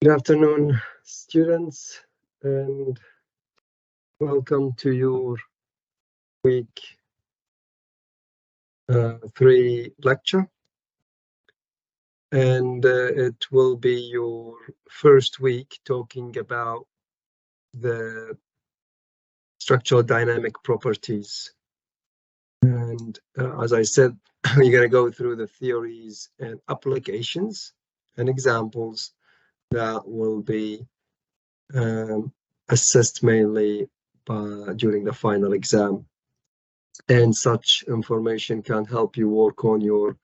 Good afternoon, students, and welcome to your week 3 lecture. And it will be your first week talking about the structural dynamic properties. And as I said, you're going to go through the theories and applications and examples that will be assessed mainly during the final exam. And such information can help you work on your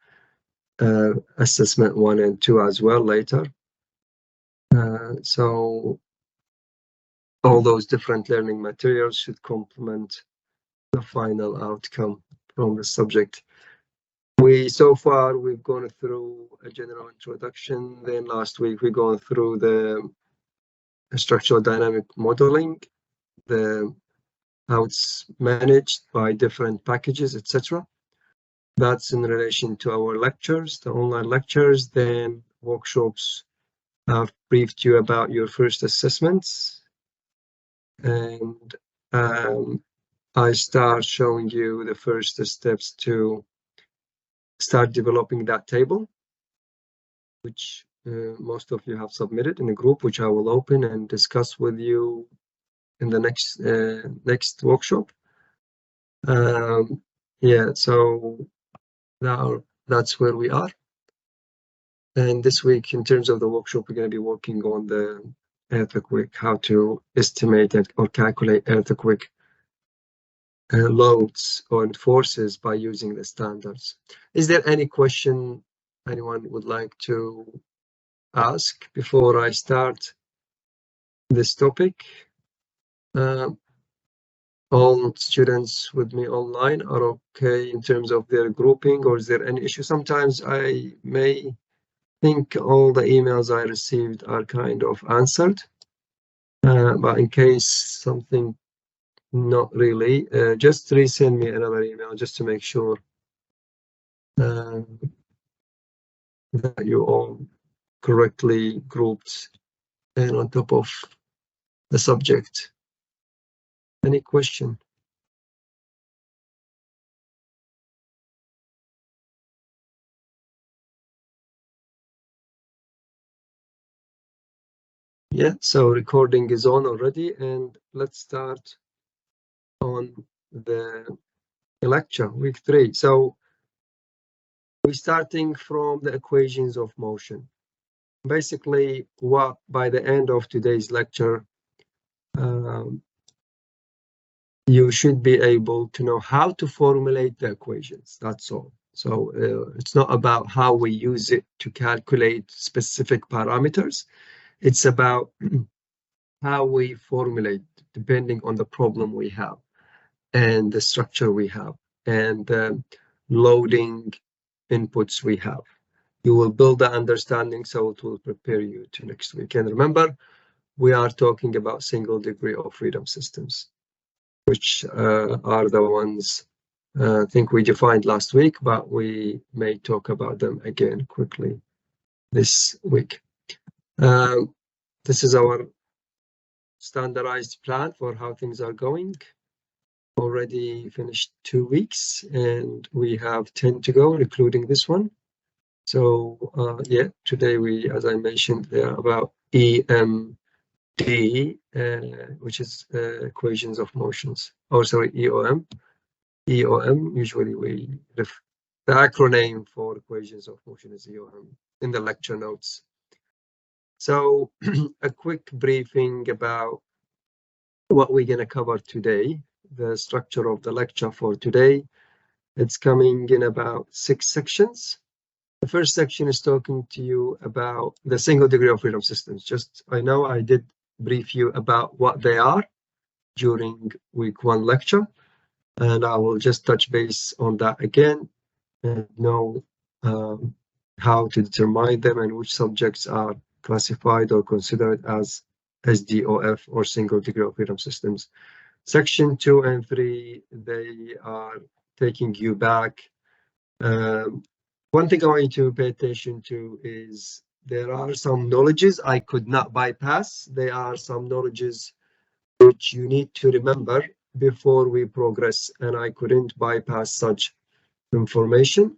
assessment 1 and 2 as well later. So all those different learning materials should complement the final outcome from the subject. So far we've gone through a general introduction. Then last week we've gone through the structural dynamic modeling, how it's managed by different packages, etc. That's in relation to our lectures, the online lectures. Then workshops, I've briefed you about your first assessments, and I start showing you the first steps to start developing that table, which most of you have submitted in a group, which I will open and discuss with you in the next workshop. Yeah, so now that's where we are. And this week, in terms of the workshop, we're going to be working on the earthquake, how to estimate or calculate earthquake loads or forces by using the standards. Is there any question anyone would like to ask before I start this topic? All students with me online are okay in terms of their grouping, or is there any issue? Sometimes I may think all the emails I received are kind of answered, but in case something not really, just resend me another email just to make sure that you all correctly grouped and on top of the subject. Any question? Yeah, so recording is on already, and let's start on the lecture, week 3. So we're starting from the equations of motion. Basically, what by the end of today's lecture, you should be able to know how to formulate the equations. That's all. So it's not about how we use it to calculate specific parameters. It's about how we formulate depending on the problem we have and the structure we have and the loading inputs we have. You will build that understanding, so it will prepare you to next week. And remember, we are talking about single degree of freedom systems, which are the ones I think we defined last week, but we may talk about them again quickly this week. This is our standardized plan for how things are going. Already finished 2 weeks, and we have 10 to go, including this one. So yeah, today we, as I mentioned, they are about EMD, which is equations of motions. Oh, sorry, EOM. EOM, usually the acronym for equations of motion is EOM in the lecture notes. So a quick briefing about what we're going to cover today, the structure of the lecture for today. It's coming in about 6 sections. The first section is talking to you about the single degree of freedom systems. Just, I know I did brief you about what they are during week 1 lecture, and I will just touch base on that again and know how to determine them and which subjects are classified or considered as SDOF or single degree of freedom systems. Section 2 and 3, they are taking you back. One thing I want you to pay attention to is there are some knowledges I could not bypass. There are some knowledges which you need to remember before we progress, and I couldn't bypass such information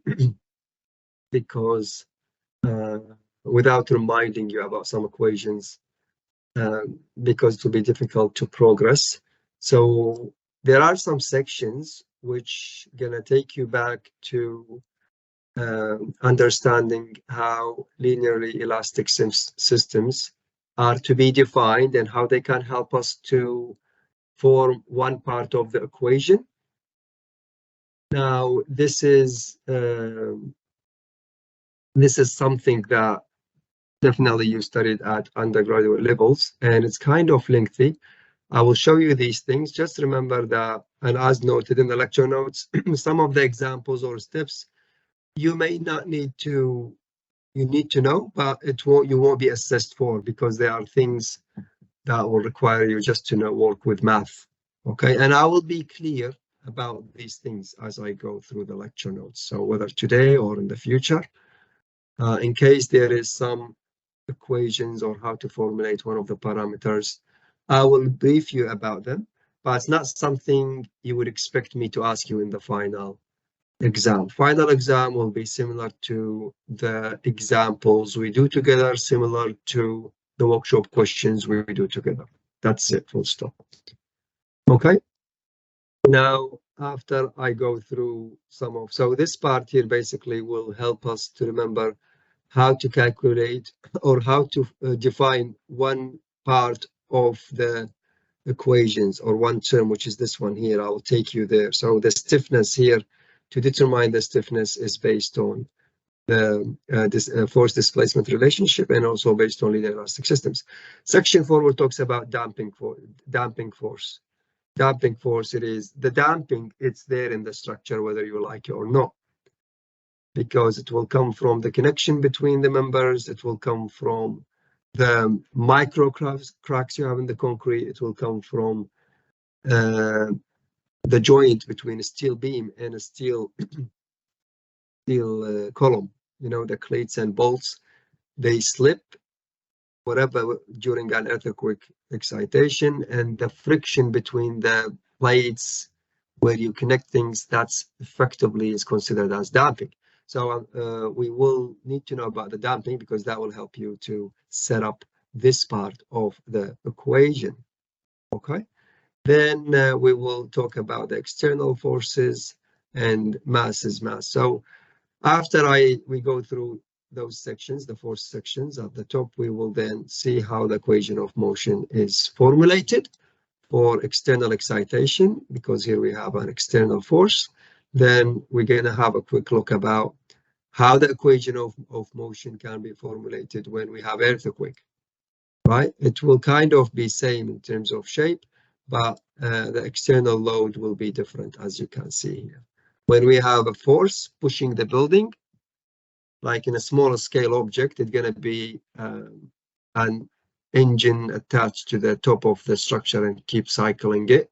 because without reminding you about some equations, because it will be difficult to progress. So there are some sections which gonna take you back to understanding how linearly elastic systems are to be defined and how they can help us to form one part of the equation. Now, this is something that definitely you studied at undergraduate levels, and it's kind of lengthy. I will show you these things. Just remember that, and as noted in the lecture notes, some of the examples or steps you may not need to, you need to know, but you won't be assessed for, because there are things that will require you just to know, work with math. Okay, and I will be clear about these things as I go through the lecture notes. So whether today or in the future, in case there is some equations or how to formulate one of the parameters, I will brief you about them, but it's not something you would expect me to ask you in the final exam. Final exam will be similar to the examples we do together, similar to the workshop questions we do together. That's it, full stop. Okay. Now, after I go through so this part here basically will help us to remember how to calculate or how to define one part of the equations or one term, which is this one here. I will take you there. So the stiffness here, to determine the stiffness, is based on the force displacement relationship and also based on linear elastic systems. Section 4 talks about damping force. Damping force, it is the damping, it's there in the structure whether you like it or not, because it will come from the connection between the members, it will come from the micro cracks you have in the concrete, it will come from the joint between a steel beam and a steel column. You know, the cleats and bolts, they slip whatever during an earthquake excitation, and the friction between the plates where you connect things, that's effectively is considered as damping. So we will need to know about the damping, because that will help you to set up this part of the equation. Okay, then we will talk about the external forces, and mass is mass. So after we go through those sections, the force sections at the top, we will then see how the equation of motion is formulated for external excitation, because here we have an external force. Then we're going to have a quick look about how the equation of motion can be formulated when we have earthquake, right? It will kind of be same in terms of shape, but the external load will be different, as you can see here. When we have a force pushing the building, like in a smaller scale object, it's going to be an engine attached to the top of the structure and keep cycling it.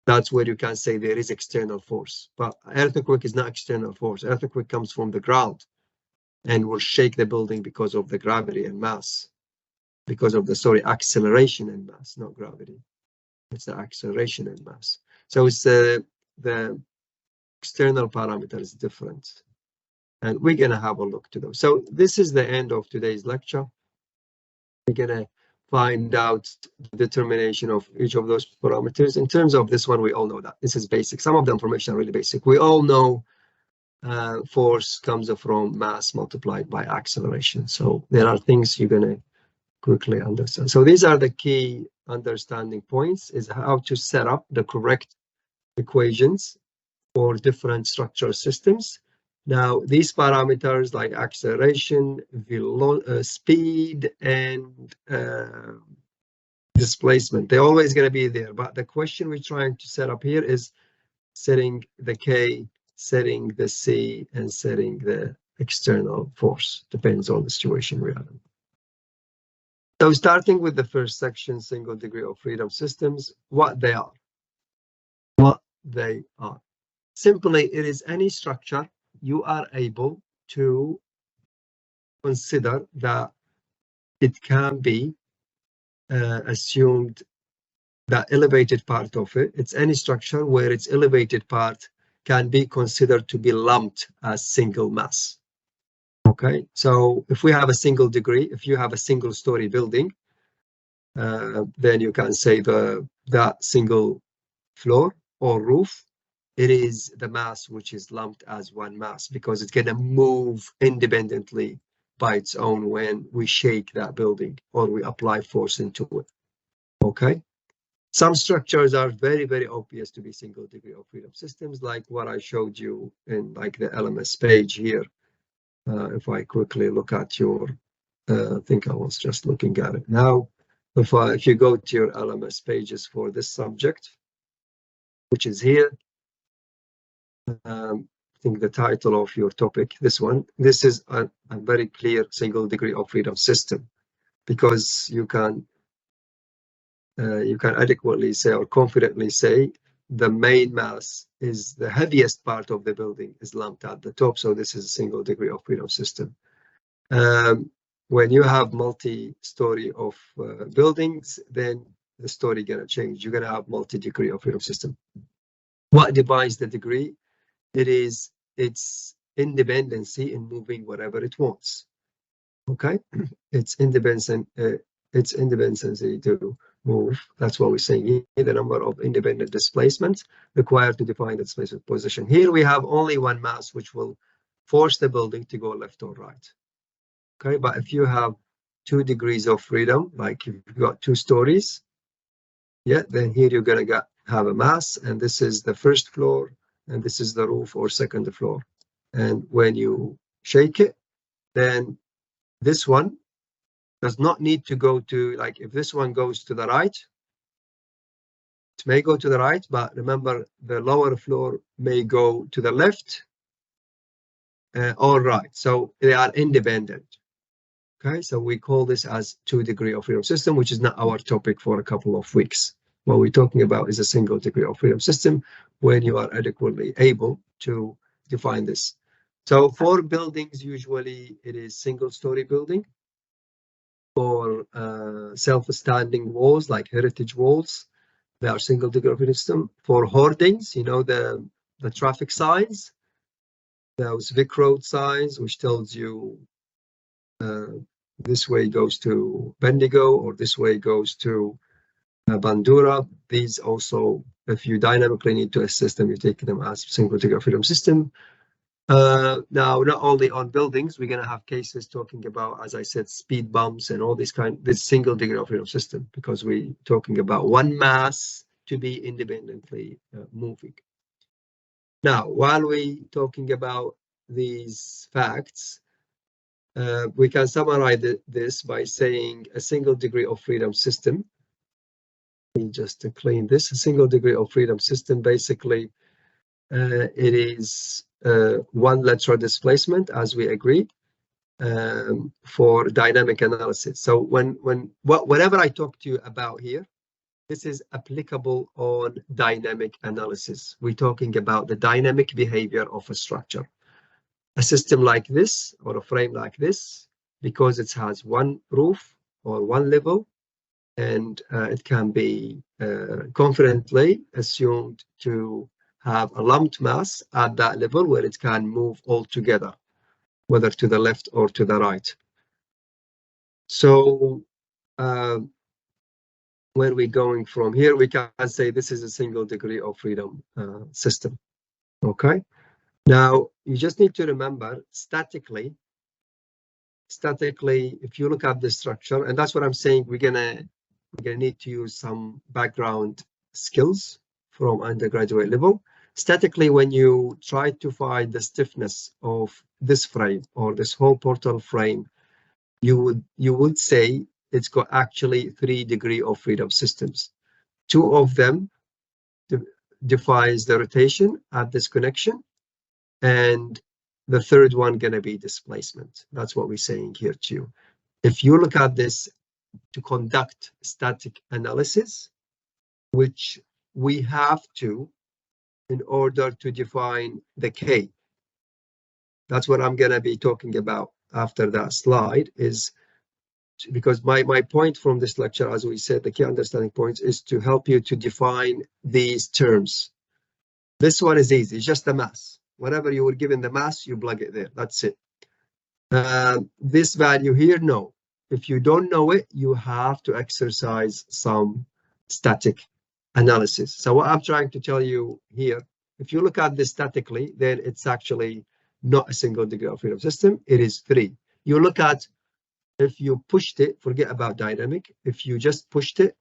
That's where you can say there is external force. But earthquake is not external force. Earthquake comes from the ground and will shake the building because of the gravity and mass. Because of the, acceleration and mass, not gravity. It's the acceleration and mass. So it's the external parameter is different. And we're going to have a look to those. So this is the end of today's lecture. We're going to find out the determination of each of those parameters. In terms of this one, we all know that. This is basic. Some of the information are really basic. We all know force comes from mass multiplied by acceleration. So there are things you're going to quickly understand. So these are the key understanding points, is how to set up the correct equations for different structural systems. Now, these parameters like acceleration, speed, and displacement, they're always going to be there. But the question we're trying to set up here is setting the K, setting the C, and setting the external force. Depends on the situation we are in. So starting with the first section, single degree of freedom systems, what they are. What they are. Simply, it is any structure you are able to consider that it can be assumed that elevated part of it, it's any structure where its elevated part can be considered to be lumped as single mass. Okay, so if we have a single degree, if you have a single story building, then you can say that single floor or roof, it is the mass which is lumped as one mass because it's going to move independently by its own when we shake that building or we apply force into it. Okay. Some structures are very, very obvious to be single degree of freedom systems, like what I showed you in like the LMS page here. If I quickly look at your, I think I was just looking at it now. If you go to your LMS pages for this subject, which is here, I think the title of your topic, this one, this is a very clear single degree of freedom system, because you can adequately say or confidently say the main mass is the heaviest part of the building is lumped at the top. So this is a single degree of freedom system. When you have multi-story of buildings, then the story gonna change. You're gonna have multi-degree of freedom system. What defines the degree? It is its independency in moving whatever it wants. Okay, its independency to move. That's what we're saying here. The number of independent displacements required to define the displacement position. Here we have only one mass which will force the building to go left or right. Okay, but if you have 2 degrees of freedom, like if you've got 2 stories, yeah, then here you're gonna have a mass, and this is the first floor, and this is the roof or second floor. And when you shake it, then this one does not need to go to, like if this one goes to the right, it may go to the right, but remember the lower floor may go to the left or right. So they are independent. Okay, so we call this as 2 degree of freedom system, which is not our topic for a couple of weeks. What we're talking about is a single degree of freedom system when you are adequately able to define this. So for buildings, usually it is single story building. For self-standing walls, like heritage walls, they are single degree of freedom system. For hoardings, you know, the traffic signs, those Vic Road signs, which tells you this way goes to Bendigo or this way goes to Bandura. These also, if you dynamically need to assist them, you take them as single degree of freedom system. Now, not only on buildings, we're going to have cases talking about, as I said, speed bumps and all this single degree of freedom system, because we're talking about one mass to be independently moving. Now, while we're talking about these facts, we can summarize this by saying a single degree of freedom system. Let me just clean this. A single degree of freedom system, basically, it is one lateral displacement, as we agreed, for dynamic analysis. So whatever I talk to you about here, this is applicable on dynamic analysis. We're talking about the dynamic behavior of a structure. A system like this or a frame like this, because it has one roof or one level, and it can be confidently assumed to have a lumped mass at that level where it can move all together, whether to the left or to the right. So where we're going from here, we can say this is a single degree of freedom system. Okay. Now, you just need to remember statically, if you look at the structure, and that's what I'm saying, we're gonna need to use some background skills from undergraduate level. Statically, when you try to find the stiffness of this frame or this whole portal frame, you would say it's got actually 3 degree of freedom systems. 2 of them defines the rotation at this connection, and the third one gonna be displacement. That's what we're saying here too. If you look at this to conduct static analysis, which we have to in order to define the K. That's what I'm gonna be talking about after that slide is because my point from this lecture, as we said, the key understanding points is to help you to define these terms. This one is easy, it's just the mass. Whatever you were given the mass, you plug it there, that's it. This value here, no. If you don't know it, you have to exercise some static analysis. So what I'm trying to tell you here, if you look at this statically, then it's actually not a single degree of freedom system, it is 3. You look at, if you pushed it, forget about dynamic, if you just pushed it,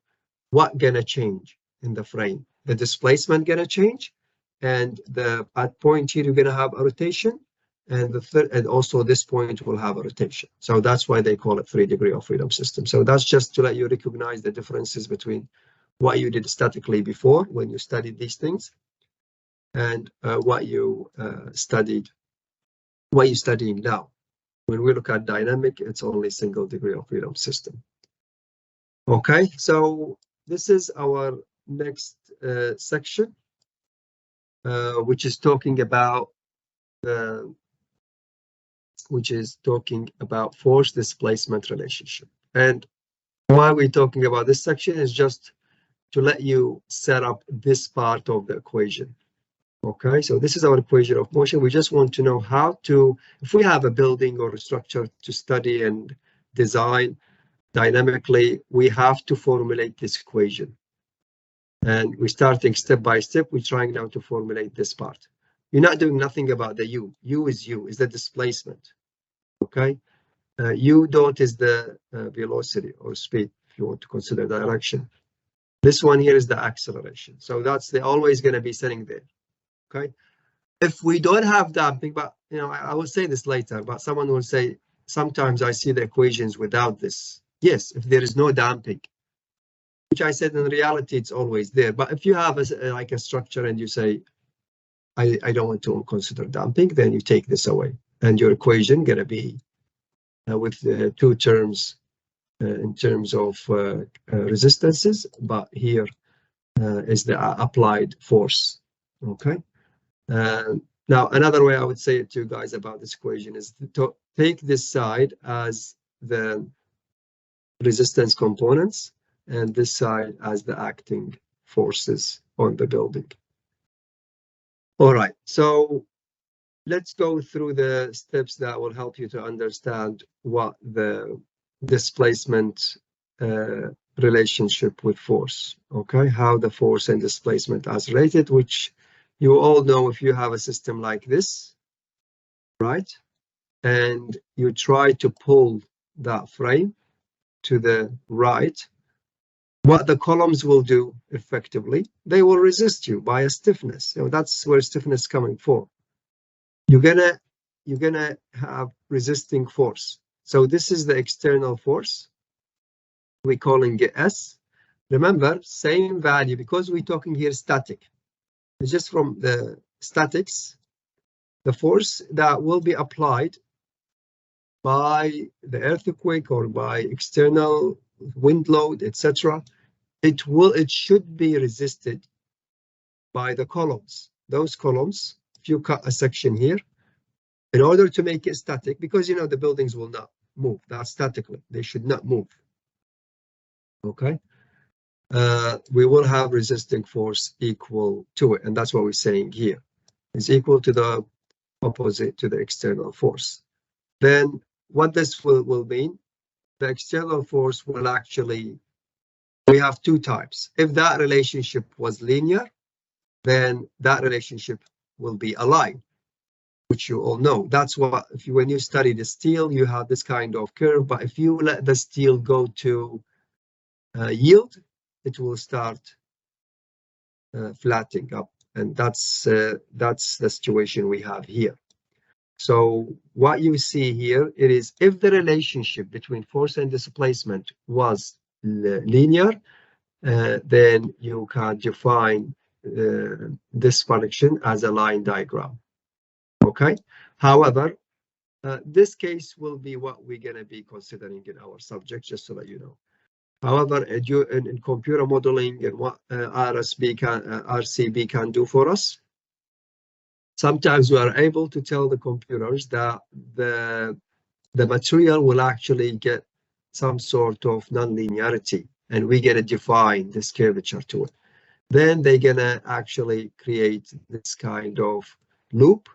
what gonna change in the frame? The displacement gonna change, and at point here you're gonna have a rotation, and the third, and also this point will have a rotation. So that's why they call it 3 degree of freedom system. So that's just to let you recognize the differences between what you did statically before when you studied these things, and what you're studying now. When we look at dynamic, it's only single degree of freedom system. Okay, so this is our next section, which is talking about force displacement relationship. And why we're talking about this section is just to let you set up this part of the equation. Okay, so this is our equation of motion. We just want to know how to, if we have a building or a structure to study and design dynamically, we have to formulate this equation. And we're starting step by step. We're trying now to formulate this part. You're not doing nothing about the U. U is the displacement. Okay, U dot is the velocity or speed, if you want to consider direction. This one here is the acceleration. So that's always going to be sitting there. Okay, if we don't have damping, but I will say this later, but someone will say, sometimes I see the equations without this. Yes, if there is no damping, which I said in reality, it's always there. But if you have like a structure and you say, I don't want to consider damping, then you take this away. And your equation gonna be with the 2 terms in terms of resistances, but here is the applied force. Okay. Now, another way I would say it to you guys about this equation is to take this side as the resistance components and this side as the acting forces on the building. All right, so let's go through the steps that will help you to understand what the displacement relationship with force, okay? How the force and displacement are related, which you all know if you have a system like this, right? And you try to pull that frame to the right, what the columns will do effectively, they will resist you by a stiffness. That's where stiffness is coming from. You're gonna have resisting force. So this is the external force. We're calling it S. Remember, same value, because we're talking here static. It's just from the statics, the force that will be applied by the earthquake or by external wind load, etc. It should be resisted by the columns. Those columns, if you cut a section here, in order to make it static, because the buildings will not move, that's statically, they should not move. Okay, we will have resisting force equal to it, and that's what we're saying here. Is equal to the opposite to the external force. Then what this will mean, the external force will actually, we have 2 types. If that relationship was linear, then that relationship will be a line, which you all know. That's what, when you study the steel, you have this kind of curve, but if you let the steel go to yield, it will start flattening up, and that's the situation we have here. So what you see here, it is if the relationship between force and displacement was linear, then you can define this function as a line diagram. Okay. However, this case will be what we're going to be considering in our subject, just so that you know. However, in computer modeling and what RCB can do for us, sometimes we are able to tell the computers that the the material will actually get some sort of nonlinearity, and we're gonna define this curvature to it. Then they're gonna actually create this kind of loop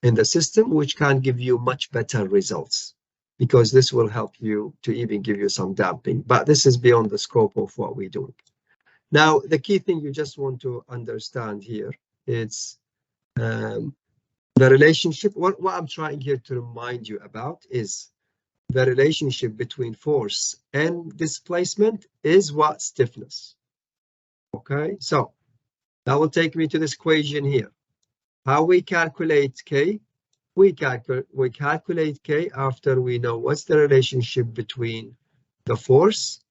in the system, which can give you much better results, because this will help you to even give you some damping. But this is beyond the scope of what we're doing. Now, the key thing you just want to understand here is the relationship. What I'm trying here to remind you about is the relationship between force and displacement is what? Stiffness. Okay, so that will take me to this equation here. How we calculate K? We calculate K after we know what's the relationship between the force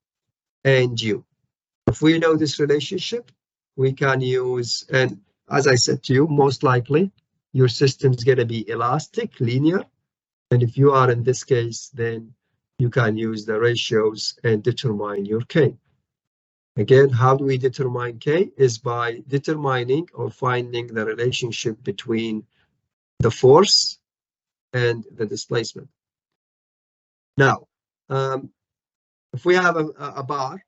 and U. If we know this relationship, we can use, and as I said to you, most likely your system is going to be elastic, linear. And if you are in this case, then you can use the ratios and determine your K. Again, how do we determine K? Is by determining or finding the relationship between the force and the displacement. Now, if we have a bar,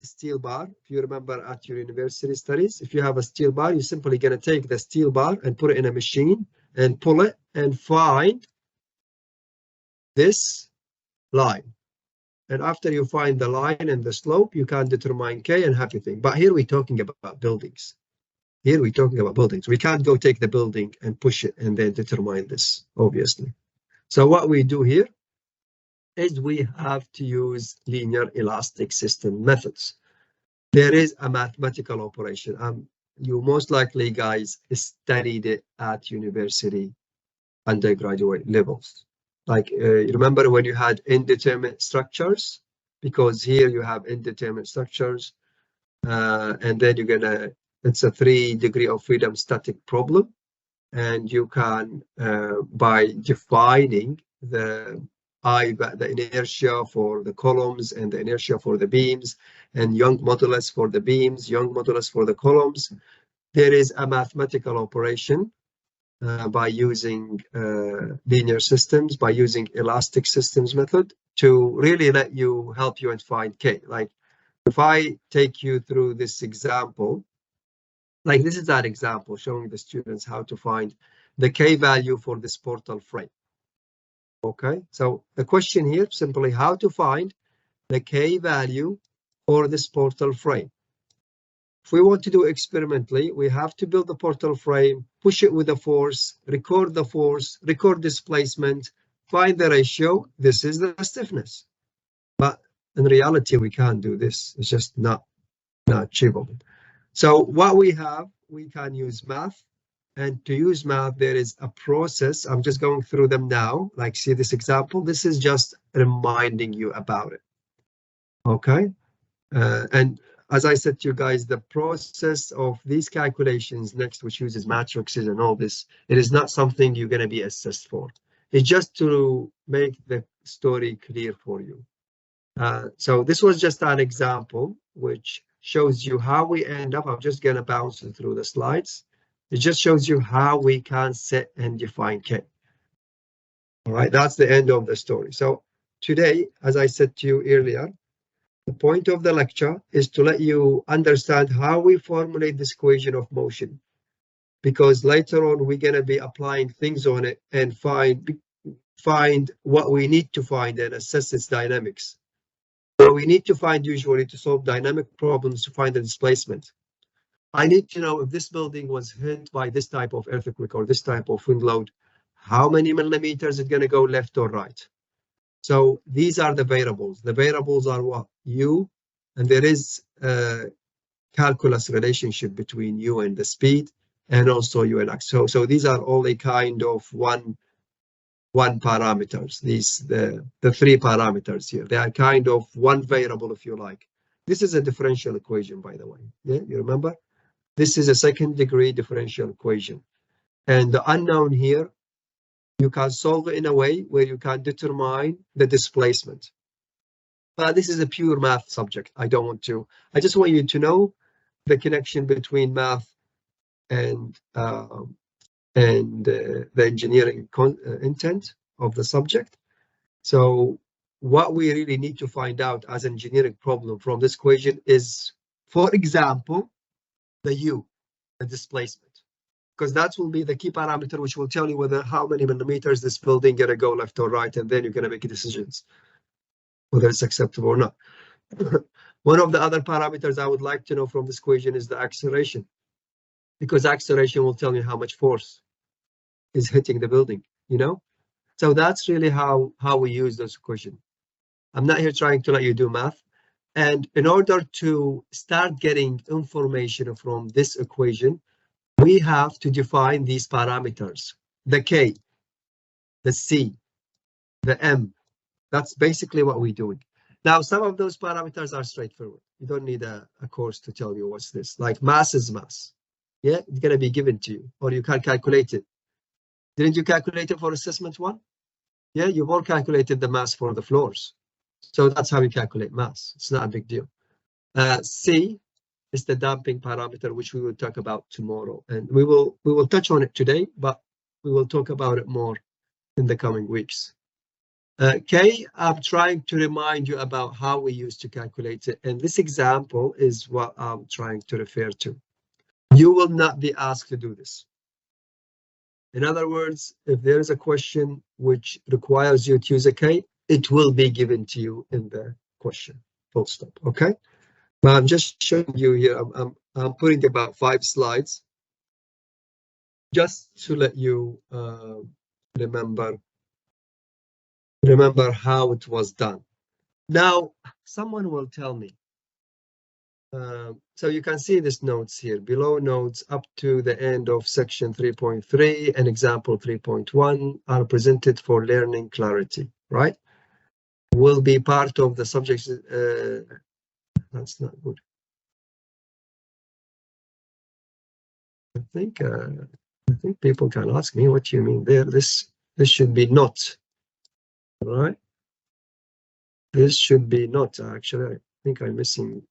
steel bar, if you remember at your university studies, if you have a steel bar, you're simply going to take the steel bar and put it in a machine and pull it and find this line. And after you find the line and the slope, you can determine K and happy thing. But here we're talking about buildings. Here we're talking about buildings. We can't go take the building and push it and then determine this, obviously. So what we do here is we have to use linear elastic system methods. There is a mathematical operation. You most likely, guys, studied it at university undergraduate levels. Like, you remember when you had indeterminate structures? Because here you have indeterminate structures, and then you're gonna, it's a 3 degree of freedom static problem. And you can, by defining the inertia for the columns and the inertia for the beams, and Young modulus for the beams, Young modulus for the columns, there is a mathematical operation by using linear systems, by using elastic systems method to really let you help you and find K. Like if I take you through this example, like this is that example showing the students how to find the K value for this portal frame. Okay, so the question here simply how to find the K value for this portal frame. If we want to do experimentally, we have to build the portal frame, push it with a force, record the force, record displacement, find the ratio. This is the stiffness. But in reality, we can't do this. It's just not achievable. So what we have, we can use math. And to use math, there is a process. I'm just going through them now. Like, see this example? This is just reminding you about it. Okay. And as I said to you guys, the process of these calculations next, which uses matrices and all this, it is not something you're going to be assessed for. It's just to make the story clear for you. So this was just an example which shows you how we end up. I'm just going to bounce through the slides. It just shows you how we can set and define K. All right, that's the end of the story. So today, as I said to you earlier, the point of the lecture is to let you understand how we formulate this equation of motion, because later on we're going to be applying things on it and find what we need to find and assess its dynamics. So we need to find usually to solve dynamic problems to find the displacement. I need to know if this building was hit by this type of earthquake or this type of wind load, how many millimeters is going to go left or right. So these are the variables. The variables are what? U, and there is a calculus relationship between U and the speed, and also U and X. So these are all a kind of one parameters. These the 3 parameters here. They are kind of one variable, if you like. This is a differential equation, by the way. Yeah, you remember? This is a 2nd degree differential equation. And the unknown here, you can solve it in a way where you can determine the displacement. But this is a pure math subject. I don't want to. I just want you to know the connection between math and the engineering intent of the subject. So what we really need to find out as an engineering problem from this equation is, for example, the U, the displacement, because that will be the key parameter which will tell you whether how many millimeters this building gonna go left or right, and then you're gonna make decisions whether it's acceptable or not. One of the other parameters I would like to know from this equation is the acceleration, because acceleration will tell you how much force is hitting the building, you know? So that's really how we use this equation. I'm not here trying to let you do math. And in order to start getting information from this equation, we have to define these parameters, the K, the C, the M. That's basically what we're doing. Now, some of those parameters are straightforward. You don't need a course to tell you what's this. Like mass is mass. Yeah, it's going to be given to you, or you can calculate it. Didn't you calculate it for assessment one? Yeah, you've all calculated the mass for the floors. So that's how you calculate mass. It's not a big deal. C is the damping parameter, which we will talk about tomorrow. And we will touch on it today, but we will talk about it more in the coming weeks. K, I'm trying to remind you about how we used to calculate it. And this example is what I'm trying to refer to. You will not be asked to do this. In other words, if there is a question which requires you to use a K, it will be given to you in the question, full stop, okay? But I'm just showing you here, I'm putting about 5 slides just to let you remember how it was done. Now, someone will tell me, so you can see these notes here, below notes up to the end of section 3.3 and example 3.1 are presented for learning clarity, right? Will be part of the subjects. That's not good. I think people can ask me what you mean there. This should be not, right? This should be not. Actually, I think I'm missing.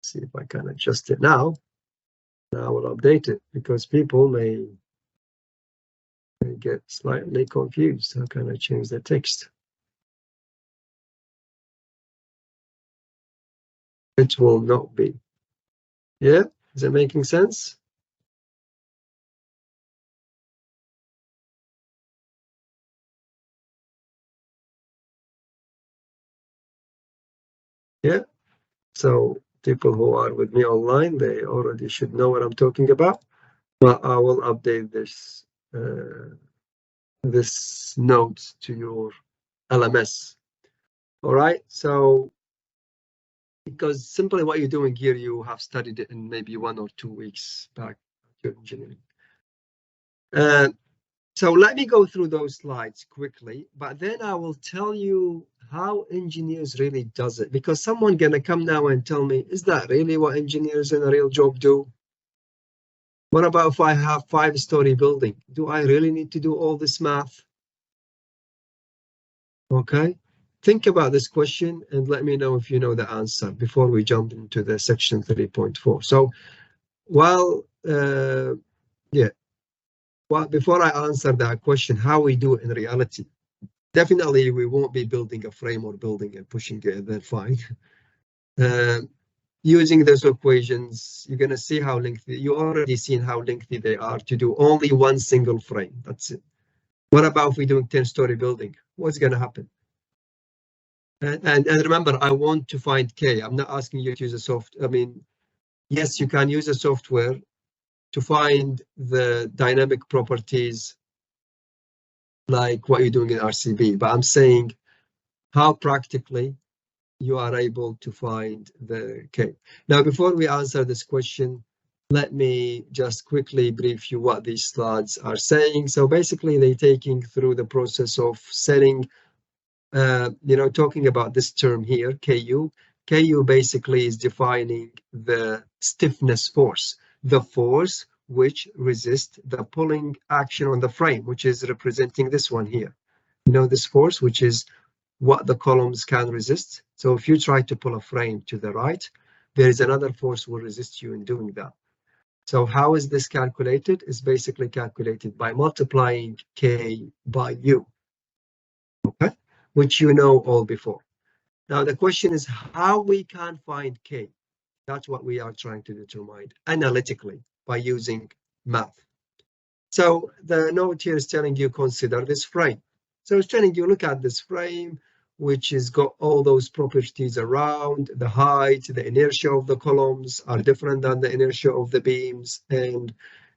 See if I can adjust it now. Now I will update it because people may get slightly confused. How can I change the text? It will not be. Yeah, is it making sense? Yeah, so people who are with me online, they already should know what I'm talking about, but I will update this this note to your LMS. All right, so because simply what you're doing here, you have studied it in maybe 1 or 2 weeks back to engineering. So let me go through those slides quickly, but then I will tell you how engineers really does it, because someone gonna come now and tell me, is that really what engineers in a real job do? What about if I have 5-story building? Do I really need to do all this math? Okay, think about this question and let me know if you know the answer before we jump into the section 3.4. So while before I answer that question, how we do it in reality, definitely we won't be building a frame or building and pushing it, then fine. Using those equations, you're going to see how lengthy, you already seen how lengthy they are to do only one single frame. That's it. What about if we're doing 10-story building? What's going to happen? And remember, I want to find K. I'm not asking you to use a software. I mean, yes, you can use a software to find the dynamic properties like what you're doing in RCB, but I'm saying how practically you are able to find the K. Now, before we answer this question, let me just quickly brief you what these slides are saying. So basically, they're taking through the process of setting, talking about this term here, KU. KU basically is defining the stiffness force, the force which resists the pulling action on the frame, which is representing this one here. You know, this force, which is what the columns can resist. So if you try to pull a frame to the right, there is another force will resist you in doing that. So how is this calculated? It's basically calculated by multiplying K by U. okay, which you know all before. Now the question is how we can find K. That's what we are trying to determine analytically by using math. So the note here is telling you consider this frame. So it's telling you look at this frame, which has got all those properties around the height, the inertia of the columns are different than the inertia of the beams, and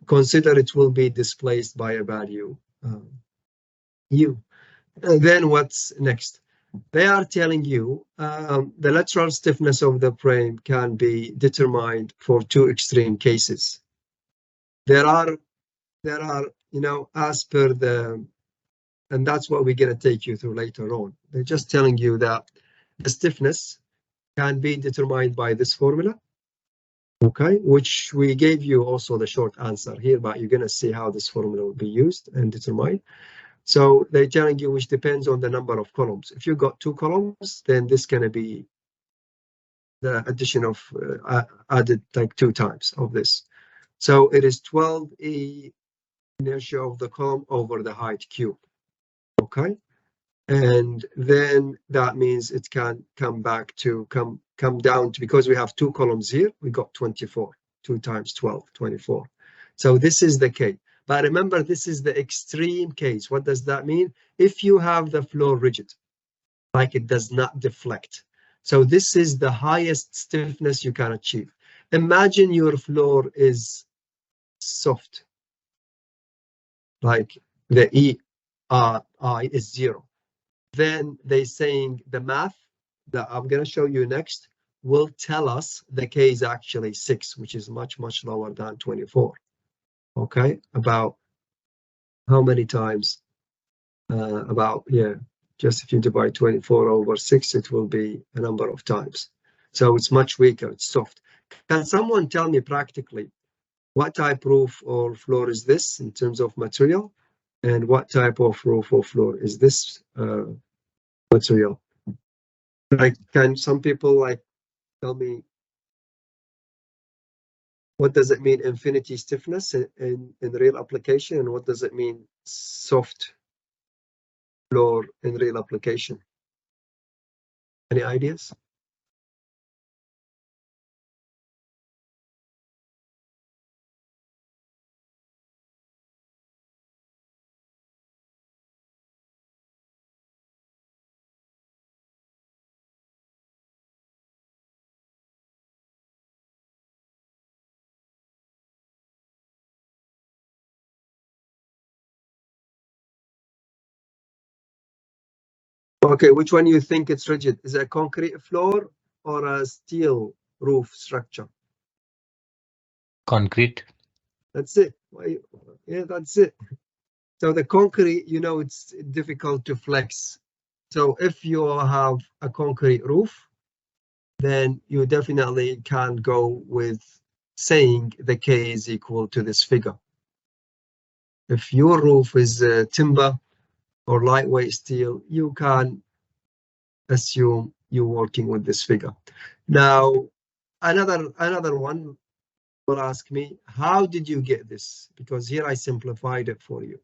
consider it will be displaced by a value U. And then what's next? They are telling you the lateral stiffness of the frame can be determined for two extreme cases. There are, you know, as per the, and that's what we're going to take you through later on. They're just telling you that the stiffness can be determined by this formula, okay, which we gave you also the short answer here, but you're going to see how this formula will be used and determined. So they're telling you which depends on the number of columns. If you've got 2 columns, then this is going to be the addition of added like 2 times of this. So it is 12e inertia of the column over the height cube. Okay, and then that means it can come back to come down to, because we have 2 columns here, we got 24. 2 times 12, 24. So this is the K. But remember, this is the extreme case. What does that mean? If you have the floor rigid, like it does not deflect. So this is the highest stiffness you can achieve. Imagine your floor is soft, like the EI is 0. Then they're saying the math that I'm going to show you next will tell us the K is actually 6, which is much, much lower than 24. Okay, about how many times? About, yeah, just if you divide 24 over 6, it will be a number of times. So it's much weaker, it's soft. Can someone tell me practically what type roof or floor is this in terms of material? And what type of roof or floor is this material? Like, can some people like tell me what does it mean infinity stiffness in real application, and what does it mean soft floor in real application? Any ideas? Okay, which one you think it's rigid? Is it a concrete floor or a steel roof structure? Concrete. That's it. Yeah, that's it. So the concrete, you know, it's difficult to flex. So if you have a concrete roof, then you definitely can go with saying the K is equal to this figure. If your roof is timber or lightweight steel, you can assume you're working with this figure. Now, another one will ask me, how did you get this? Because here I simplified it for you.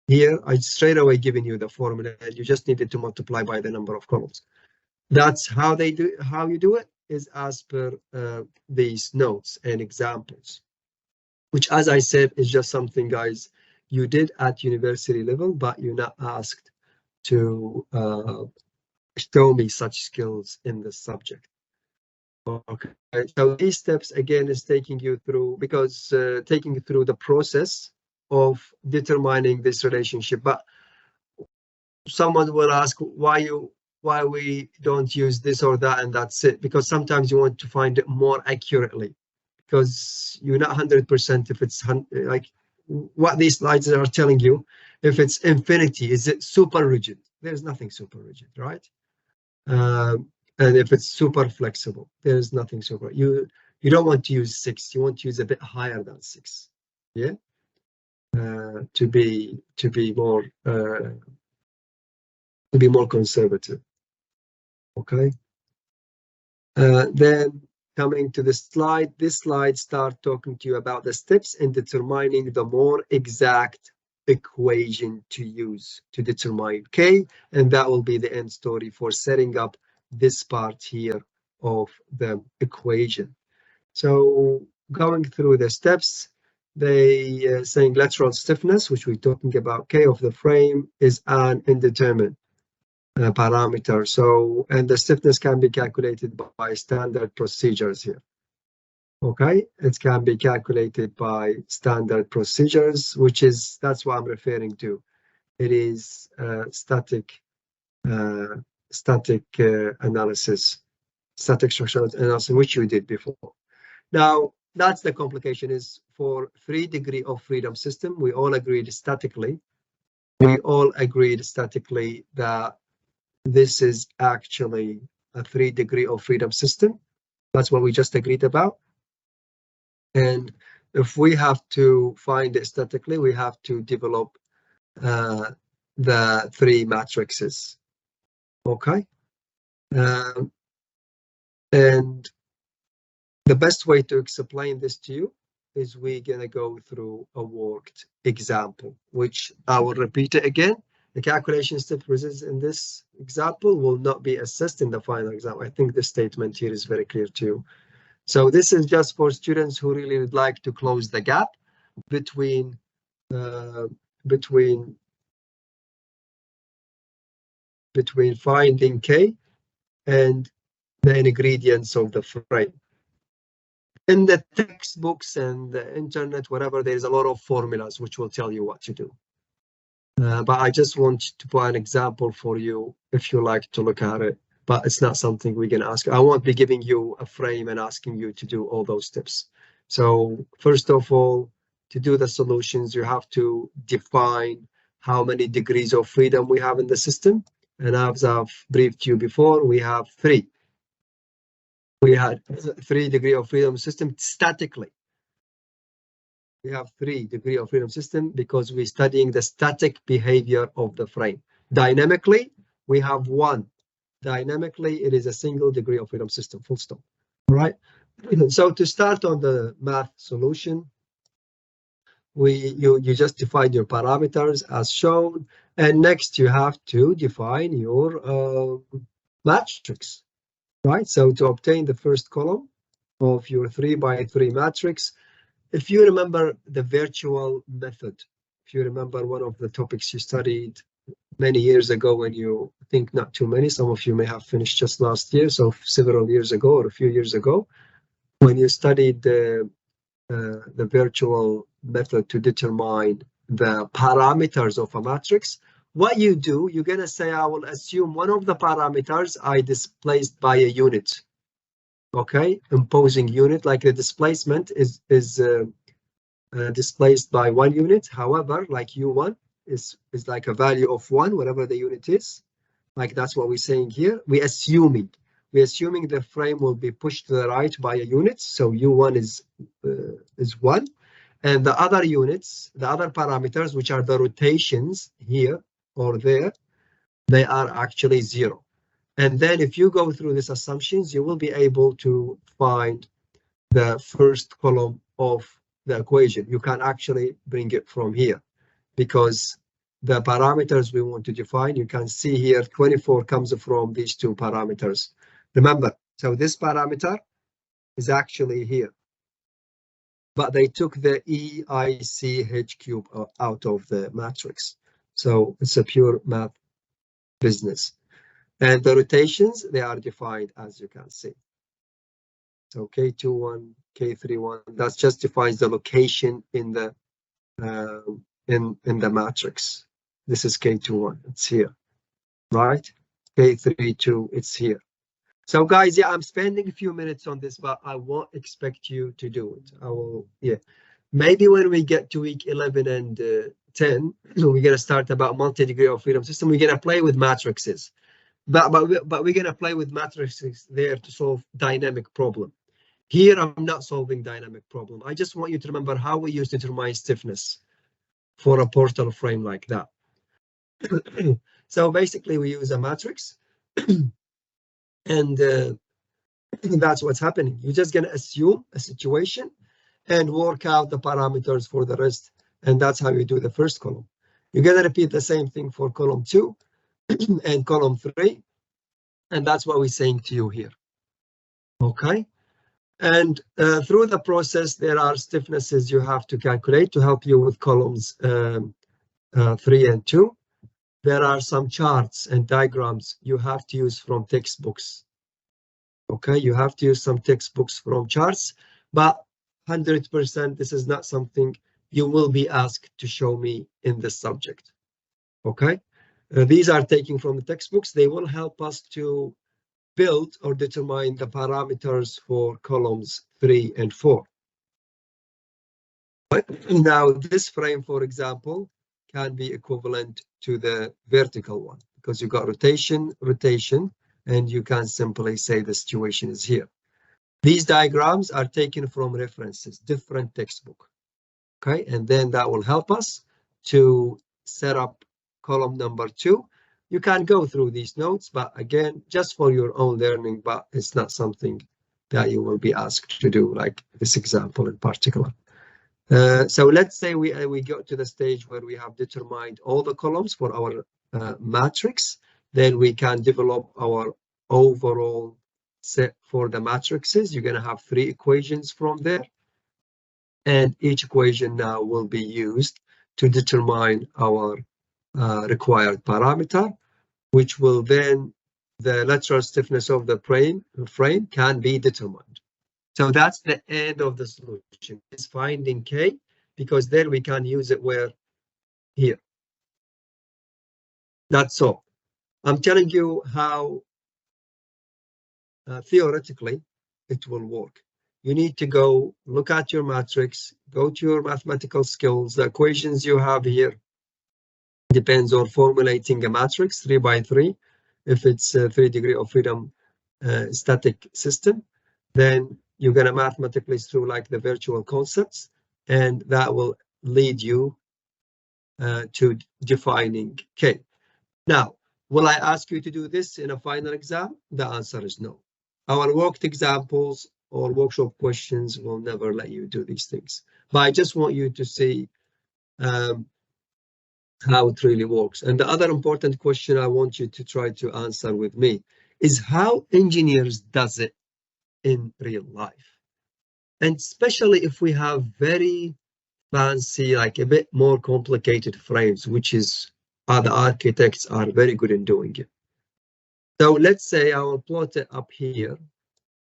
Here I straight away given you the formula, and you just needed to multiply by the number of columns. That's how they do. How you do it is as per these notes and examples, which, as I said, is just something, guys, you did at university level, but you're not asked to show me such skills in this subject. Okay, so these steps again is taking you through, because taking you through the process of determining this relationship. But someone will ask why we don't use this or that and that's it, because sometimes you want to find it more accurately, because you're not 100% if it's like what these slides are telling you. If it's infinity, is it super rigid? There's nothing super rigid, right? And if it's super flexible, there's nothing super. You don't want to use 6. You want to use a bit higher than 6. Yeah, to be more conservative. Okay. Then coming to the slide, this slide starts talking to you about the steps in determining the more exact equation to use to determine K, and that will be the end story for setting up this part here of the equation. So going through the steps, they saying lateral stiffness, which we're talking about, K of the frame is an indeterminate parameter. So, and the stiffness can be calculated by standard procedures here. Okay, it can be calculated by standard procedures, which is, that's what I'm referring to. It is static analysis, static structural analysis, which we did before. Now, that's the complication is for 3 degree of freedom system. We all agreed statically. We all agreed statically that this is actually a 3 degree of freedom system. That's what we just agreed about. And if we have to find it statically, we have to develop the 3 matrices. Okay. And the best way to explain this to you is we're gonna go through a worked example, which I will repeat it again. The calculation step results in this example will not be assessed in the final exam. I think the statement here is very clear to you. So this is just for students who really would like to close the gap between finding K and the ingredients of the frame. In the textbooks and the internet, whatever, there's a lot of formulas which will tell you what to do. But I just want to put an example for you if you like to look at it. But it's not something we can ask. I won't be giving you a frame and asking you to do all those steps. So first of all, to do the solutions, you have to define how many degrees of freedom we have in the system. And as I've briefed you before, we have 3. We had 3 degree of freedom system statically. We have 3 degree of freedom system because we're studying the static behavior of the frame. Dynamically, we have 1. Dynamically, it is a single degree of freedom system, full stop. All right. So to start on the math solution, you just define your parameters as shown, and next you have to define your matrix, right? So to obtain the first column of your 3 by 3 matrix, if you remember the virtual method, if you remember one of the topics you studied many years ago, when you think not too many, some of you may have finished just last year, so several years ago or a few years ago, when you studied the virtual method to determine the parameters of a matrix, what you do, you're gonna say, I will assume one of the parameters I displaced by a unit. Okay, imposing unit, like the displacement is displaced by 1 unit. However, like U1 is like a value of 1, whatever the unit is. Like that's what we're saying here. We're assuming the frame will be pushed to the right by a unit. So U1 is 1, and the other units, the other parameters, which are the rotations here or there, they are actually 0. And then if you go through these assumptions, you will be able to find the first column of the equation. You can actually bring it from here because the parameters we want to define, you can see here 24 comes from these 2 parameters. Remember, so this parameter is actually here, but they took the EICH cube out of the matrix. So it's a pure math business. And the rotations, they are defined as you can see. So K21, K31, that just defines the location in the matrix. This is K21, it's here, right? K32, it's here. So guys, yeah, I'm spending a few minutes on this, but I won't expect you to do it. I will, yeah. Maybe when we get to week 11 and 10, we're gonna start about multi-degree of freedom system. We're gonna play with matrices. But we're gonna play with matrices there to solve dynamic problem. Here, I'm not solving dynamic problem. I just want you to remember how we use determine stiffness for a portal frame like that. So basically, we use a matrix, and that's what's happening. You're just gonna assume a situation and work out the parameters for the rest, and that's how you do the first column. You're going to repeat the same thing for column 2 and column 3. And that's what we're saying to you here. Okay. And through the process, there are stiffnesses you have to calculate to help you with columns 3 and 2. There are some charts and diagrams you have to use from textbooks. Okay, you have to use some textbooks from charts, but 100% this is not something you will be asked to show me in this subject. Okay, these are taken from the textbooks. They will help us to build or determine the parameters for columns 3 and 4. Now, this frame, for example, can be equivalent to the vertical one because you got rotation, rotation, and you can simply say the situation is here. These diagrams are taken from references, different textbook. Okay, and then that will help us to set up column number 2. You can go through these notes, but again, just for your own learning, but it's not something that you will be asked to do, like this example in particular. So let's say we got to the stage where we have determined all the columns for our matrix. Then we can develop our overall set for the matrices. You're going to have 3 equations from there. And each equation now will be used to determine our required parameter, which will then, the lateral stiffness of the frame can be determined. So that's the end of the solution, is finding K, because then we can use it where? Here. That's all. I'm telling you how theoretically it will work. You need to go look at your matrix, go to your mathematical skills. The equations you have here depends on formulating a matrix 3 by 3. If it's a 3 degree of freedom static system, then you're going to mathematically through like the virtual concepts, and that will lead you to defining K. Now, will I ask you to do this in a final exam? The answer is no. Our worked examples or workshop questions will never let you do these things. But I just want you to see how it really works. And the other important question I want you to try to answer with me is how engineers does it in real life. And especially if we have very fancy, like a bit more complicated frames, which is the architects are very good in doing it. So let's say I will plot it up here.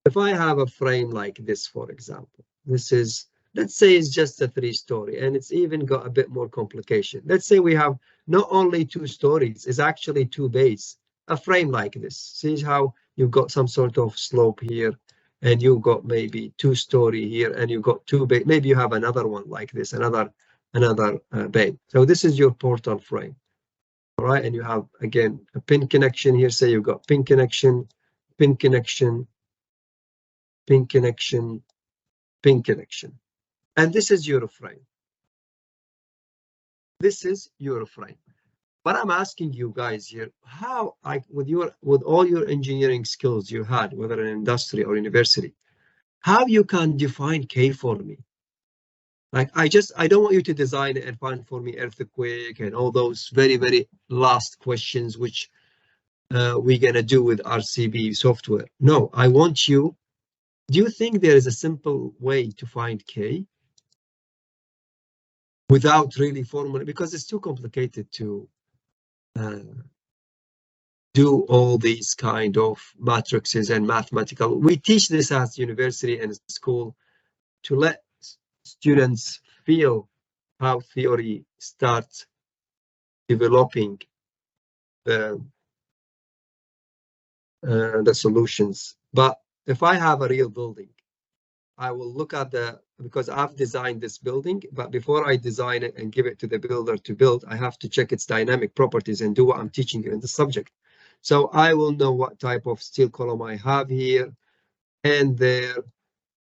If I have a frame like this, for example, this is, let's say it's just a 3-story, and it's even got a bit more complication. Let's say we have not only 2 stories, it's actually 2 bays, a frame like this. See how you've got some sort of slope here, and you've got maybe 2-story here, and you've got 2 bay. Maybe you have another one like this, another bay. So this is your portal frame. All right, and you have again a pin connection here. Say you've got pin connection, pin connection, pin connection, pin connection, and this is your frame. This is your frame. But I'm asking you guys here, how, like with all your engineering skills you had, whether in industry or university, how you can define K for me? Like I don't want you to design it and find for me earthquake and all those very, very last questions which we're gonna do with RCB software. No, I want you. Do you think there is a simple way to find K without really formula? Because it's too complicated to do all these kind of matrices and mathematical. We teach this at university and school to let students feel how theory starts developing the solutions. But if I have a real building, I will look at because I've designed this building, but before I design it and give it to the builder to build, I have to check its dynamic properties and do what I'm teaching you in the subject. So I will know what type of steel column I have here and there,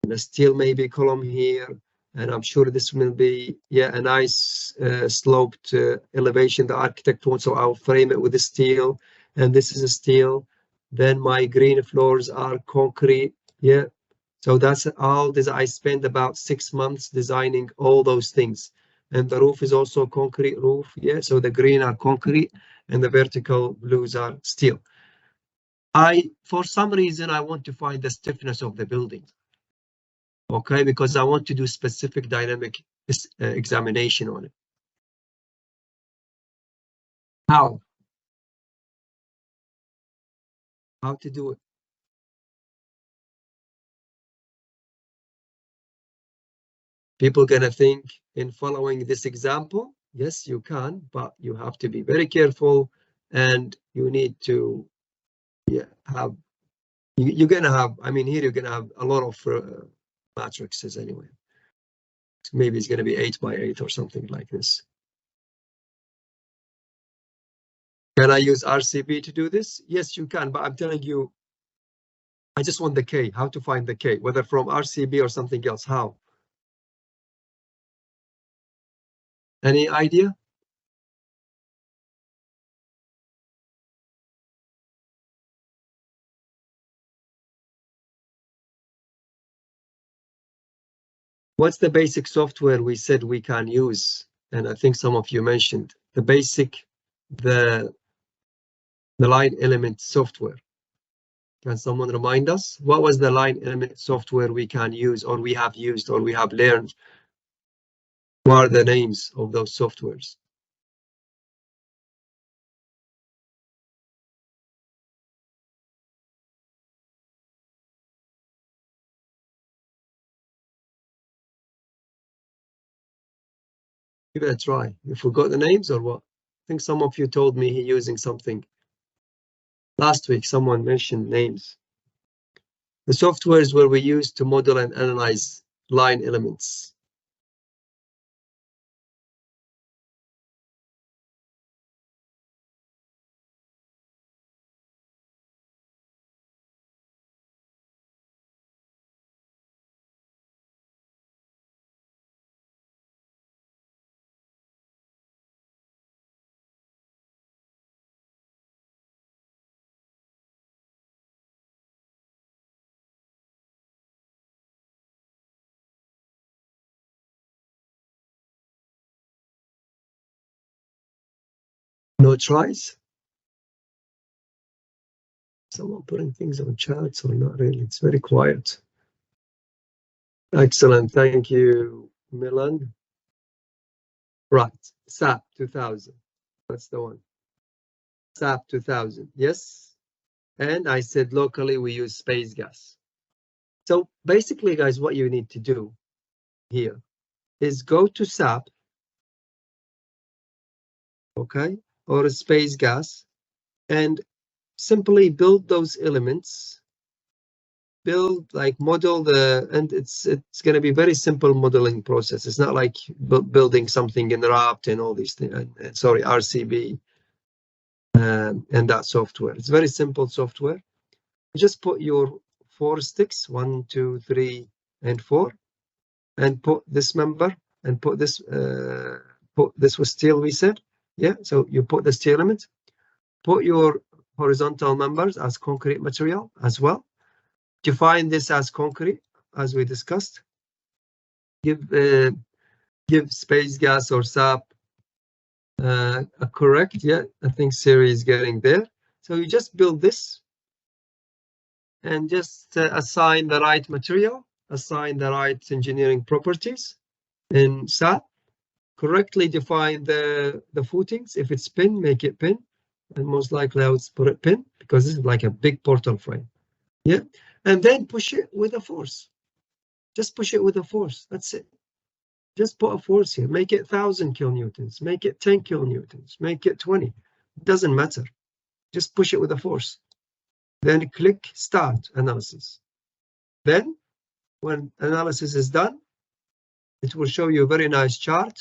and a steel maybe column here. And I'm sure this will be, yeah, a nice sloped elevation the architect wants. So I'll frame it with the steel, and this is a steel. Then my green floors are concrete. Yeah. So that's all this. I spent about 6 months designing all those things. and the roof is also concrete roof. Yeah, so the green are concrete and the vertical blues are steel. For some reason, I want to find the stiffness of the building. Okay, because I want to do specific dynamic examination on it. How? How to do it? People gonna think in following this example, yes, you can, but you have to be very careful, and you need to, yeah, have. You're gonna have. I mean, here you're gonna have a lot of matrices anyway. Maybe it's gonna be 8 by 8 or something like this. Can I use RCB to do this? Yes, you can, but I'm telling you, I just want the K, how to find the K, whether from RCB or something else, how? Any idea? What's the basic software we said we can use? And I think some of you mentioned the basic, the line element software. Can someone remind us? What was the line element software we can use, or we have used, or we have learned? What are the names of those softwares? Give it a try. You forgot the names or what? I think some of you told me he's using something. Last week, someone mentioned names. The softwares where we use to model and analyze line elements. No tries? Someone putting things on chats or not really? It's very quiet. Excellent. Thank you, Milan. Right. SAP 2000. That's the one. SAP 2000. Yes. And I said locally we use space gas. So basically, guys, what you need to do here is go to SAP, okay, or space gas, and simply build those elements. Build, like, model the, and it's going to be very simple modeling process. It's not like building something in Rapt and all these things. Sorry, RCB and that software. It's very simple software. You just put your 4 sticks, 1, 2, 3, and 4, and put this member and put this was steel, we said. Yeah, so you put the steel element, put your horizontal members as concrete material as well. Define this as concrete, as we discussed. Give space gas or SAP a correct. Yeah, I think Siri is getting there. So you just build this and just assign the right material, assign the right engineering properties in SAP. Correctly define the footings. If it's pin, make it pin, and most likely I would put it pin because this is like a big portal frame. Yeah, and then push it with a force. Just push it with a force. That's it. Just put a force here. Make it 1,000 kilonewtons. Make it 10 kilonewtons. Make it 20. It doesn't matter. Just push it with a force. Then click Start Analysis. Then, when analysis is done, it will show you a very nice chart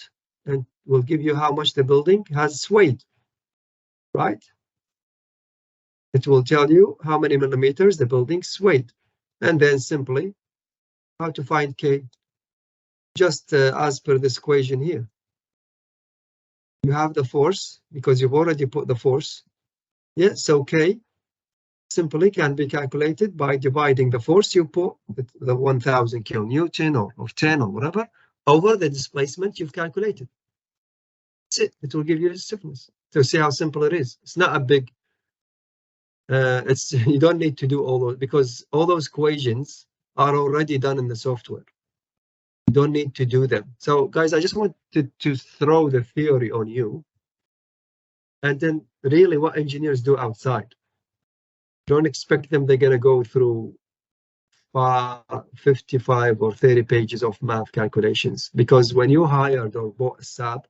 and will give you how much the building has swayed, right? It will tell you how many millimeters the building swayed. And then simply how to find K, just as per this equation here. You have the force because you've already put the force. Yeah, so K simply can be calculated by dividing the force you put, the 1,000 kilonewton or 10 or whatever, over the displacement you've calculated. That's it. It will give you the stiffness. So see how simple it is. It's not a big. You don't need to do all those, because all those equations are already done in the software. You don't need to do them. So guys, I just wanted to throw the theory on you, and then really what engineers do outside. Don't expect them they're gonna go through 55 or 30 pages of math calculations, because when you hired or bought a SAP,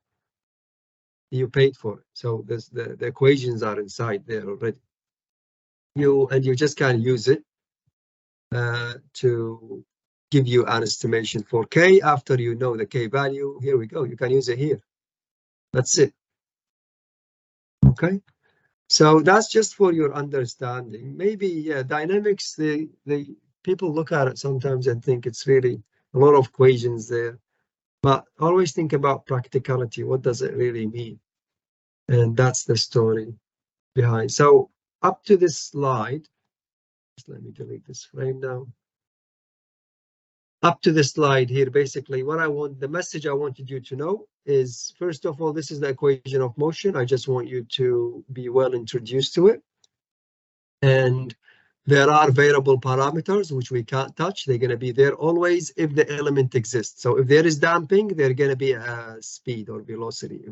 you paid for it. So the equations are inside there already. You just can use it to give you an estimation for K. After you know the K value, here we go. You can use it here. That's it. Okay. So that's just for your understanding. Maybe, yeah, dynamics, the people look at it sometimes and think it's really a lot of equations there. But always think about practicality. What does it really mean? And that's the story behind. So up to this slide, just let me delete this frame now. Up to this slide here, basically the message I wanted you to know is, first of all, this is the equation of motion. I just want you to be well introduced to it. And there are variable parameters which we can't touch. They're going to be there always if the element exists. So if there is damping, there's going to be a speed or velocity.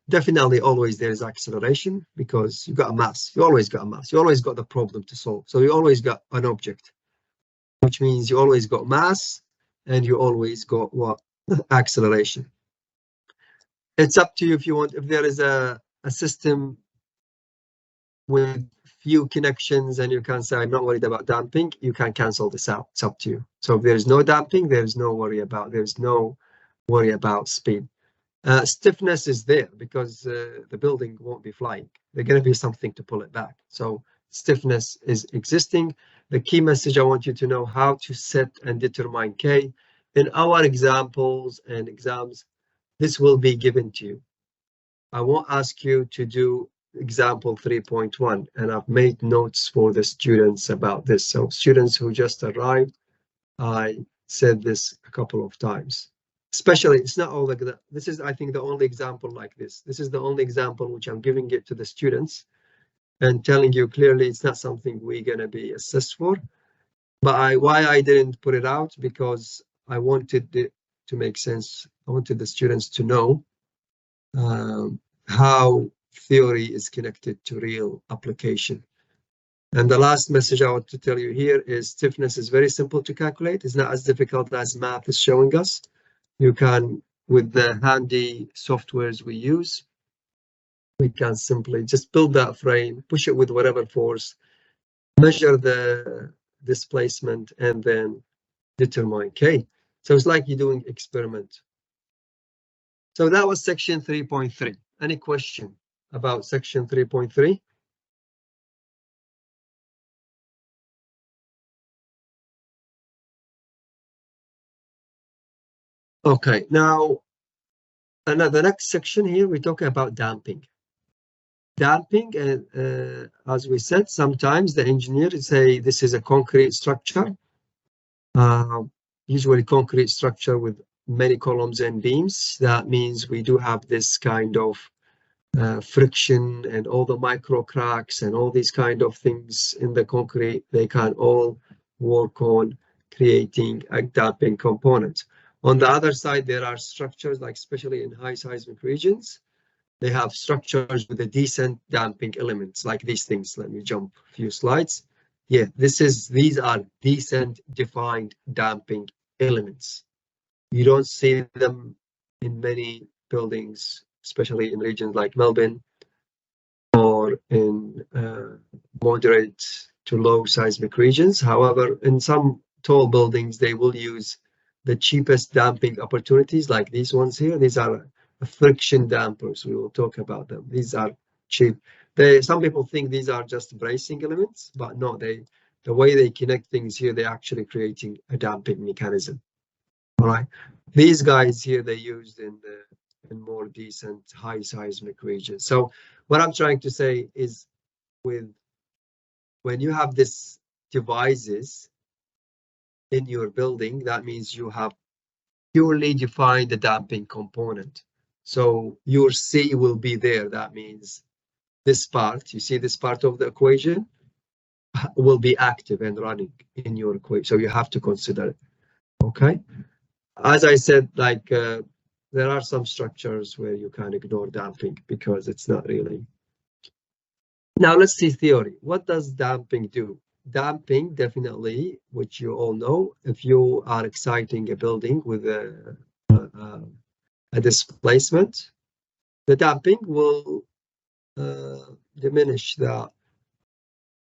Definitely always there is acceleration, because you've got a mass. You always got a mass. You always got the problem to solve. So you always got an object, which means you always got mass and you always got what? Acceleration. It's up to you if you want. If there is a system with few connections and you can say, I'm not worried about damping, you can cancel this out. It's up to you. So if there's no damping, there's no worry about speed. Stiffness is there because the building won't be flying. There's going to be something to pull it back. So stiffness is existing. The key message I want you to know: how to set and determine K. In our examples and exams, this will be given to you. I won't ask you to do example 3.1, and I've made notes for the students about this. So students who just arrived, I said this a couple of times. Especially, it's not all like that. This is, I think, the only example like this. This is the only example which I'm giving it to the students and telling you clearly it's not something we're going to be assessed for. But why I didn't put it out, because I wanted it to make sense. I wanted the students to know how theory is connected to real application. And the last message I want to tell you here is stiffness is very simple to calculate. It's not as difficult as math is showing us. You can, with the handy softwares we use, we can simply just build that frame, push it with whatever force, measure the displacement, and then determine K. So it's like you're doing experiment. So that was section 3.3. Any question about section 3.3? Okay, now the next section here, we're talking about damping. Damping, as we said, sometimes the engineers say this is a concrete structure, usually concrete structure with many columns and beams. That means we do have this kind of friction and all the micro cracks and all these kind of things in the concrete. They can all work on creating a damping component. On the other side, there are structures, like especially in high seismic regions, they have structures with a decent damping elements, like these things. Let me jump a few slides. Yeah, these are decent defined damping elements. You don't see them in many buildings, especially in regions like Melbourne or in moderate to low seismic regions. However, in some tall buildings, they will use the cheapest damping opportunities, like these ones here. These are friction dampers. We will talk about them. These are cheap. Some people think these are just bracing elements, but no, the way they connect things here, they're actually creating a damping mechanism. All right. These guys here, they used in more decent high seismic regions. So what I'm trying to say is, when you have these devices in your building, that means you have purely define the damping component. So your C will be there. That means this part, you see this part of the equation, will be active and running in your equation. So you have to consider it. Okay. As I said, like there are some structures where you can ignore damping because it's not really. Now let's see theory. What does damping do? Damping, definitely, which you all know, if you are exciting a building with a displacement, the damping will diminish the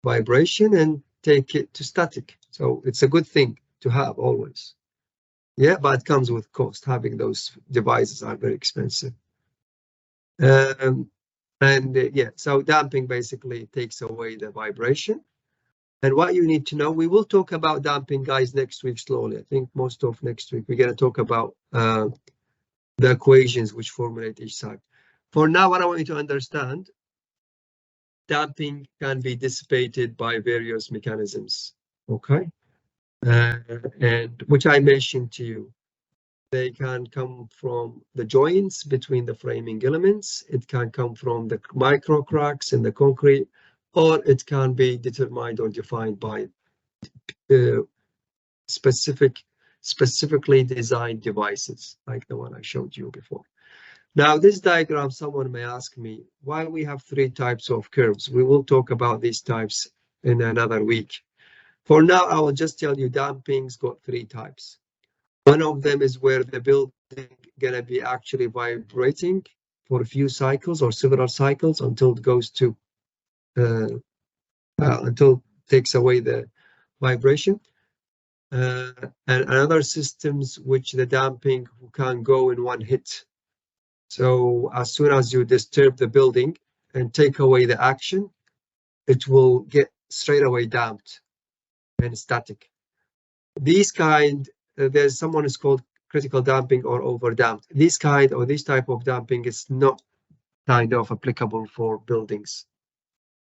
vibration and take it to static. So it's a good thing to have always. Yeah, but it comes with cost. Having those devices are very expensive. Yeah, so damping basically takes away the vibration. And what you need to know, we will talk about damping, guys, next week slowly. I think most of next week, we're going to talk about the equations which formulate each side. For now, what I want you to understand, damping can be dissipated by various mechanisms, okay? And which I mentioned to you. They can come from the joints between the framing elements. It can come from the micro cracks in the concrete, or it can be determined or defined by specifically designed devices, like the one I showed you before. Now, this diagram, someone may ask me, why we have 3 types of curves? We will talk about these types in another week. For now, I will just tell you damping's got 3 types. One of them is where the building gonna be actually vibrating for a few cycles or several cycles until it goes to until it takes away the vibration. And other systems which the damping can go in one hit. So as soon as you disturb the building and take away the action, it will get straight away damped and static. These kind, there's someone is called critical damping or over damped. This kind or this type of damping is not kind of applicable for buildings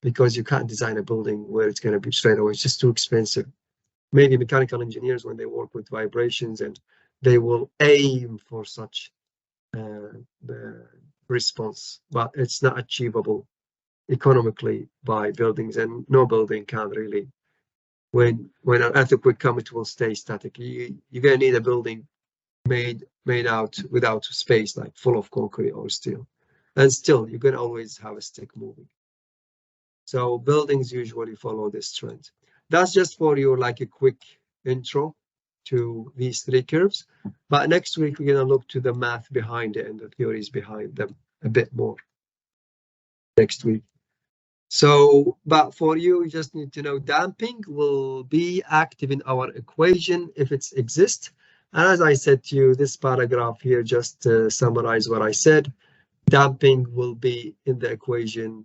because you can't design a building where it's going to be straight away. It's just too expensive. Maybe mechanical engineers, when they work with vibrations, and they will aim for such response, but it's not achievable economically by buildings, and no building can really. When an earthquake comes, it will stay static. You're gonna need a building made out without space, like full of concrete or steel, and still you're gonna always have a stick moving. So buildings usually follow this trend. That's just for you, like a quick intro to these 3 curves. But next week, we're going to look to the math behind it and the theories behind them a bit more next week. So, but for you, you just need to know damping will be active in our equation if it exists. And as I said to you, this paragraph here just to summarize what I said. Damping will be in the equation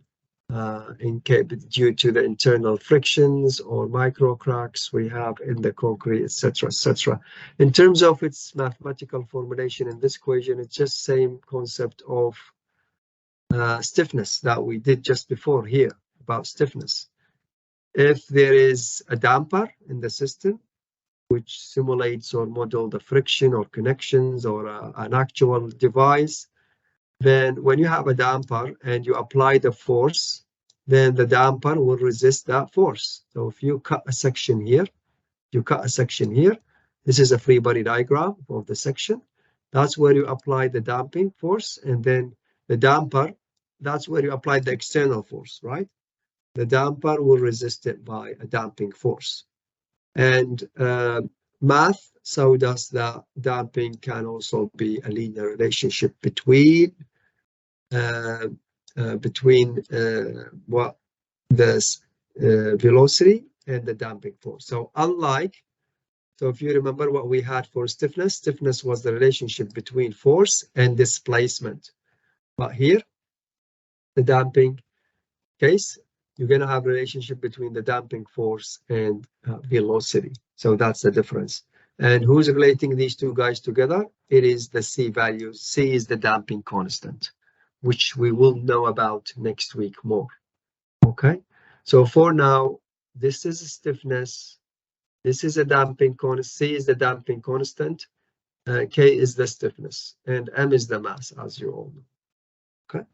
due to the internal frictions or micro cracks we have in the concrete, etc., etc. In terms of its mathematical formulation in this equation, it's just same concept of stiffness that we did just before here about stiffness. If there is a damper in the system, which simulates or model the friction or connections or an actual device, then when you have a damper and you apply the force, then the damper will resist that force. So if you cut a section here, this is a free body diagram of the section. That's where you apply the damping force, and then the damper, that's where you apply the external force, right? The damper will resist it by a damping force. And math, so does the damping can also be a linear relationship between what this velocity and the damping force. So so if you remember what we had for stiffness was the relationship between force and displacement. But here, the damping case, you're going to have a relationship between the damping force and velocity. So that's the difference. And who's relating these 2 guys together? It is the C value. C is the damping constant, which we will know about next week more. Okay, so for now, this is stiffness. This is a damping constant. C is the damping constant. K is the stiffness, and M is the mass, as you all know. Okay,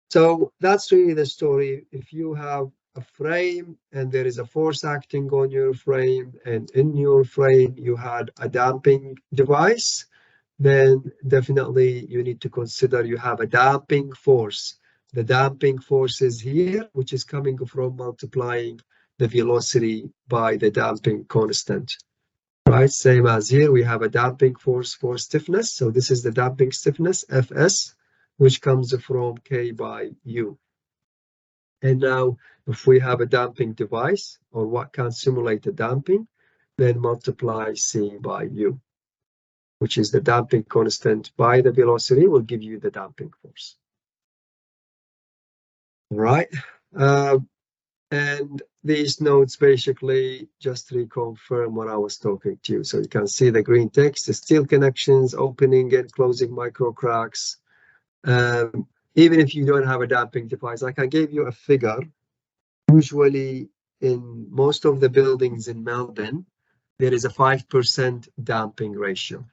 so that's really the story. If you have a frame and there is a force acting on your frame, and in your frame you had a damping device, then definitely you need to consider you have a damping force. The damping force is here, which is coming from multiplying the velocity by the damping constant. Right, same as here, we have a damping force for stiffness. So this is the damping stiffness, Fs, which comes from K by U. And now, if we have a damping device, or what can simulate the damping, then multiply C by U, which is the damping constant by the velocity, will give you the damping force. All right. And these notes basically just reconfirm what I was talking to you. So you can see the green text, the steel connections, opening and closing micro cracks. Even if you don't have a damping device, like I gave you a figure, usually in most of the buildings in Melbourne, there is a 5% damping ratio.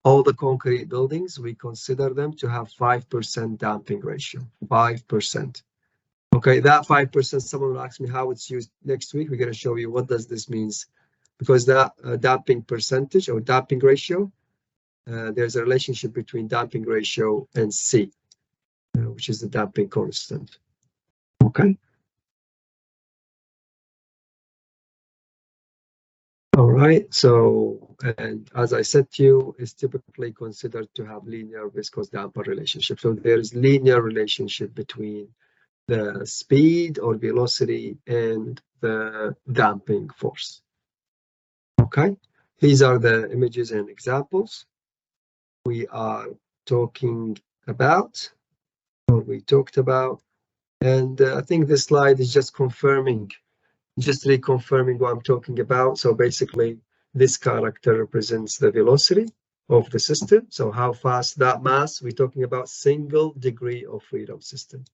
All the concrete buildings, we consider them to have 5% damping ratio, 5%. Okay, that 5%, someone will ask me how it's used next week. We're going to show you what does this means, because that damping percentage or damping ratio, there's a relationship between damping ratio and C, which is the damping constant. Okay. All right, so, and as I said to you, it's typically considered to have linear viscous damper relationship. So there is linear relationship between the speed or velocity and the damping force. Okay, these are the images and examples we are talking about, or we talked about. And I think this slide is just confirming, just reconfirming what I'm talking about. So basically, this character represents the velocity of the system. So how fast that mass, we're talking about single degree of freedom system.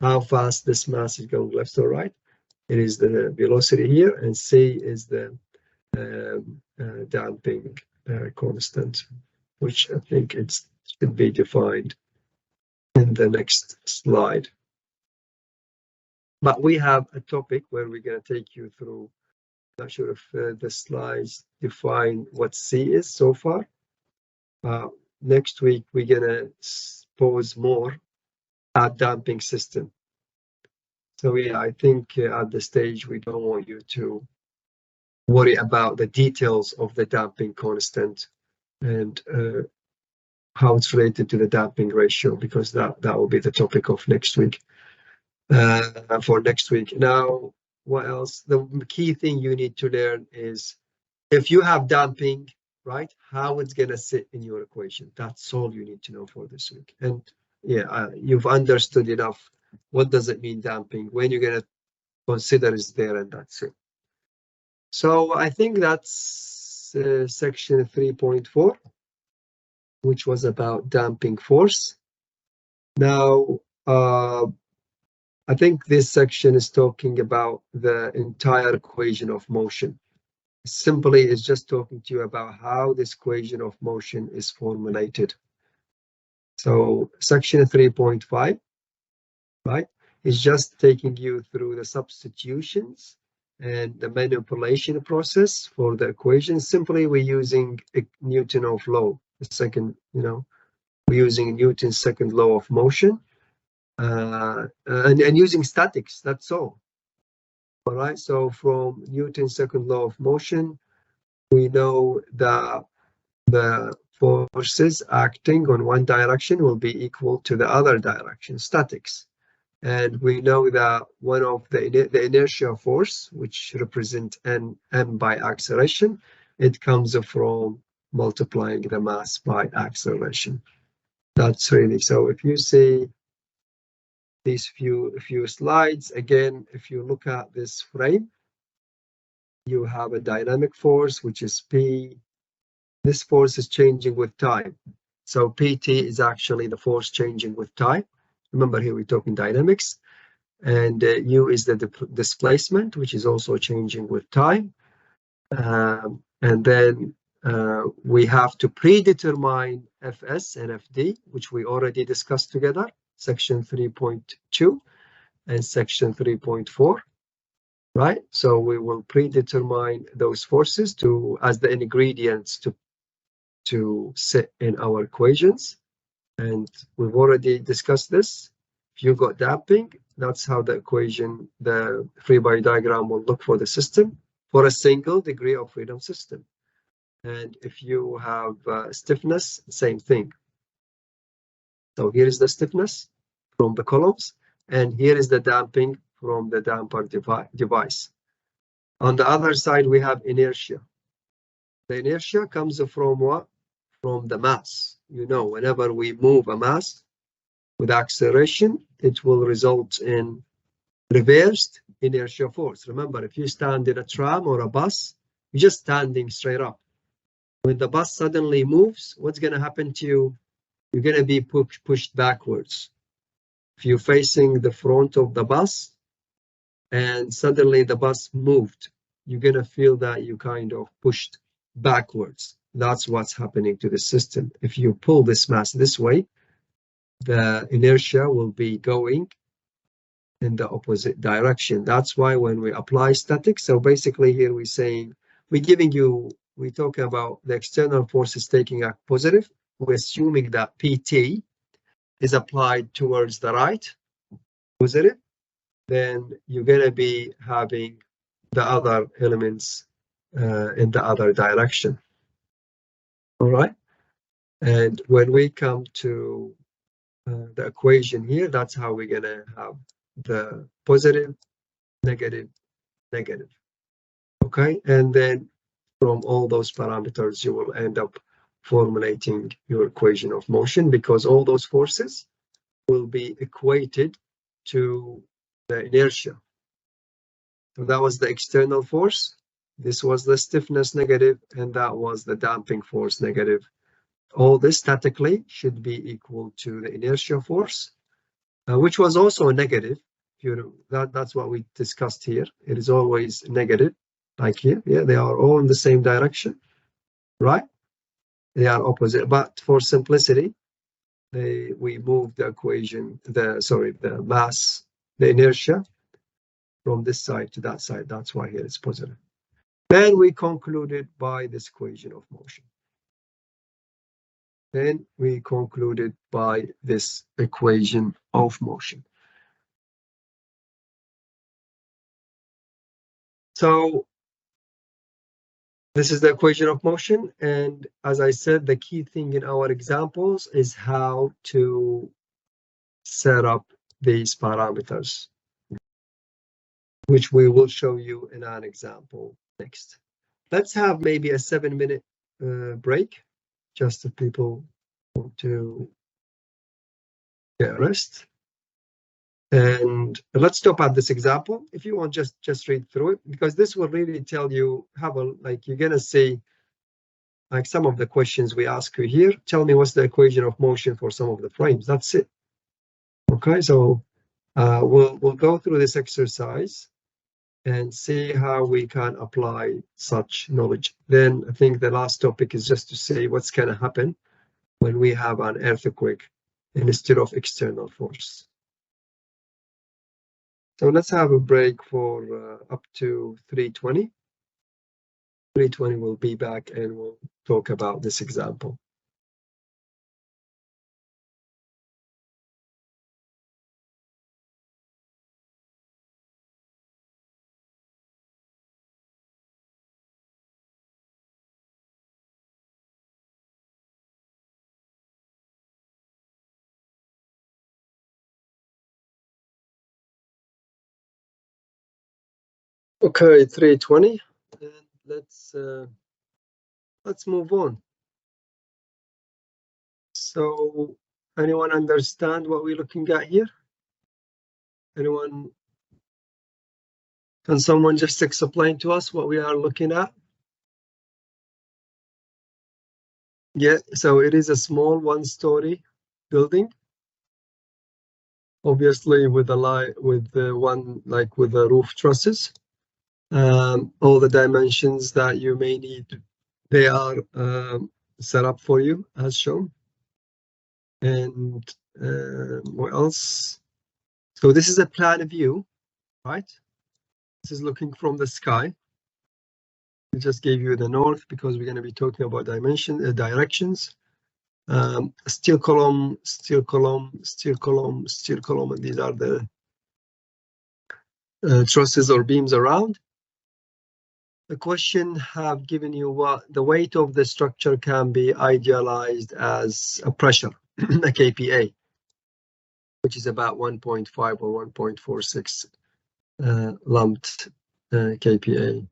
How fast this mass is going left or right. It is the velocity here, and C is the damping constant, which I think it should be defined in the next slide. But we have a topic where we're going to take you through. Not sure if the slides define what C is so far. Next week, we're going to pose more at damping system. So yeah, I think at the stage, we don't want you to worry about the details of the damping constant and how it's related to the damping ratio, because that will be the topic of next week. For next week. Now, what else? The key thing you need to learn is if you have damping, right, how it's going to sit in your equation. That's all you need to know for this week. And yeah, you've understood enough. What does it mean, damping? When you're going to consider is there, and that's it. So I think that's section 3.4, which was about damping force. Now, I think this section is talking about the entire equation of motion. Simply, it's just talking to you about how this equation of motion is formulated. So section 3.5, right, is just taking you through the substitutions and the manipulation process for the equation. Simply, we're using Newton's law, the second, we're using Newton's second law of motion. And using statics, that's all. All right, so from Newton's second law of motion, we know that the forces acting on one direction will be equal to the other direction, statics. And we know that one of the inertia force, which represent m by acceleration, it comes from multiplying the mass by acceleration. That's really, so if you see these few slides, again, if you look at this frame, you have a dynamic force, which is P. This force is changing with time. So PT is actually the force changing with time. Remember, here we're talking dynamics. And U is the displacement, which is also changing with time. And then we have to predetermine Fs and Fd, which we already discussed together, section 3.2 and section 3.4, right? So we will predetermine those forces as the ingredients to sit in our equations. And we've already discussed this. If you got damping, that's how the equation, the free body diagram will look for the system for a single degree of freedom system. And if you have stiffness, same thing. So here is the stiffness from the columns, and here is the damping from the damper device. On the other side, we have inertia. The inertia comes from what? From the mass. You know, whenever we move a mass with acceleration, it will result in reversed inertia force. Remember, if you stand in a tram or a bus, you're just standing straight up. When the bus suddenly moves, what's going to happen to you? You're going to be pushed backwards. If you're facing the front of the bus and suddenly the bus moved, you're going to feel that you kind of pushed backwards. That's what's happening to the system. If you pull this mass this way, the inertia will be going in the opposite direction. That's why when we apply statics, so basically here we're saying, we're talking about the external forces taking a positive. We're assuming that PT is applied towards the right, positive, then you're going to be having the other elements in the other direction. All right. And when we come to the equation here, that's how we're going to have the positive, negative, negative. Okay. And then from all those parameters, you will end up formulating your equation of motion, because all those forces will be equated to the inertia. So that was the external force. This was the stiffness negative, and that was the damping force negative. All this statically should be equal to the inertia force, which was also a negative. That's what we discussed here. It is always negative, like here. Yeah, they are all in the same direction, right? They are opposite, but for simplicity, we move the equation, the mass, the inertia from this side to that side. That's why here it's positive. Then we concluded by this equation of motion. Then we concluded by this equation of motion. So this is the equation of motion. And as I said, the key thing in our examples is how to set up these parameters, which we will show you in an example next. Let's have maybe a 7-minute break, just if people want to get rest. And let's stop at this example. If you want, just read through it, because this will really tell you you're gonna see like some of the questions we ask you here. Tell me what's the equation of motion for some of the frames. That's it. Okay, so we'll go through this exercise and see how we can apply such knowledge. Then I think the last topic is just to say what's gonna happen when we have an earthquake instead of external force. So let's have a break for up to 3:20. 3:20 we'll be back and we'll talk about this example. Okay, 3:20, and let's move on. So anyone understand what we're looking at here? Anyone? Can someone just explain to us what we are looking at? Yeah, so it is a small one-story building, obviously with the roof trusses. All the dimensions that you may need They are set up for you as shown. And what else? So this is a plan view, right? This is looking from the sky. I just gave you the north because we're going to be talking about directions. Steel column, steel column, steel column, steel column, and these are the trusses or beams around. The question have given you what the weight of the structure can be idealized as a pressure, a kPa, which is about 1.5 or 1.46 lumped kPa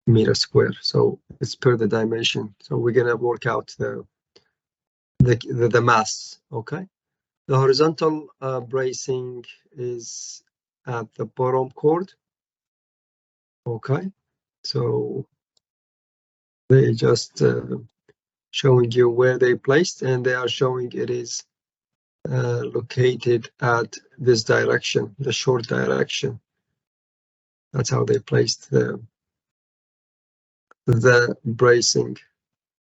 meter square. So it's per the dimension. So we're gonna work out the mass. Okay. The horizontal bracing is at the bottom chord. Okay. So they just showing you where they placed, and they are showing it is located at this direction, the short direction. That's how they placed the bracing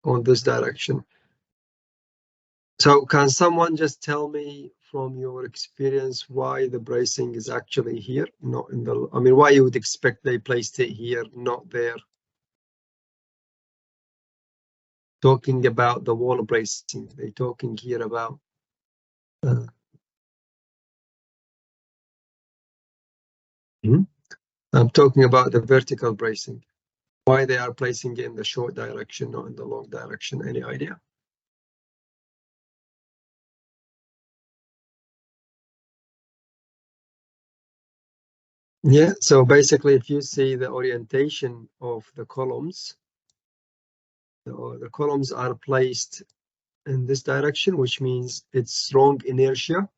on this direction. So can someone just tell me from your experience why the bracing is actually here, not in the, I mean, why you would expect they placed it here, not there? Talking about the wall bracing, they're talking here about I'm talking about the vertical bracing. Why they are placing it in the short direction, not in the long direction? Any idea? Yeah, so basically, if you see the orientation of the columns, the columns are placed in this direction, which means it's strong inertia.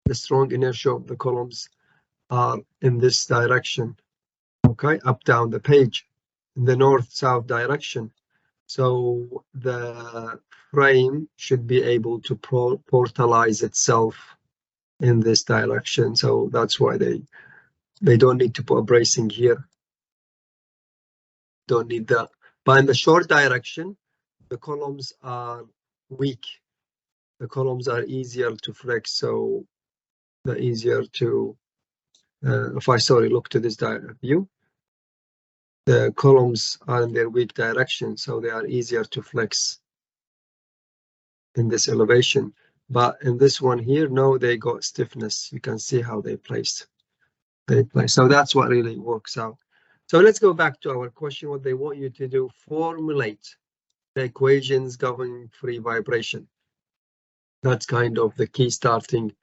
The strong inertia of the columns are in this direction, okay, up down the page, in the north-south direction. So the frame should be able to portalize itself in this direction. So that's why they don't need to put a bracing here. Don't need that. But in the short direction, the columns are weak. The columns are easier to flex, so the easier to, if I look to this view, the columns are in their weak direction, so they are easier to flex in this elevation. But in this one here, no, they got stiffness. You can see how they placed. So that's what really works out. So let's go back to our question. What they want you to do, formulate the equations governing free vibration. That's kind of the key starting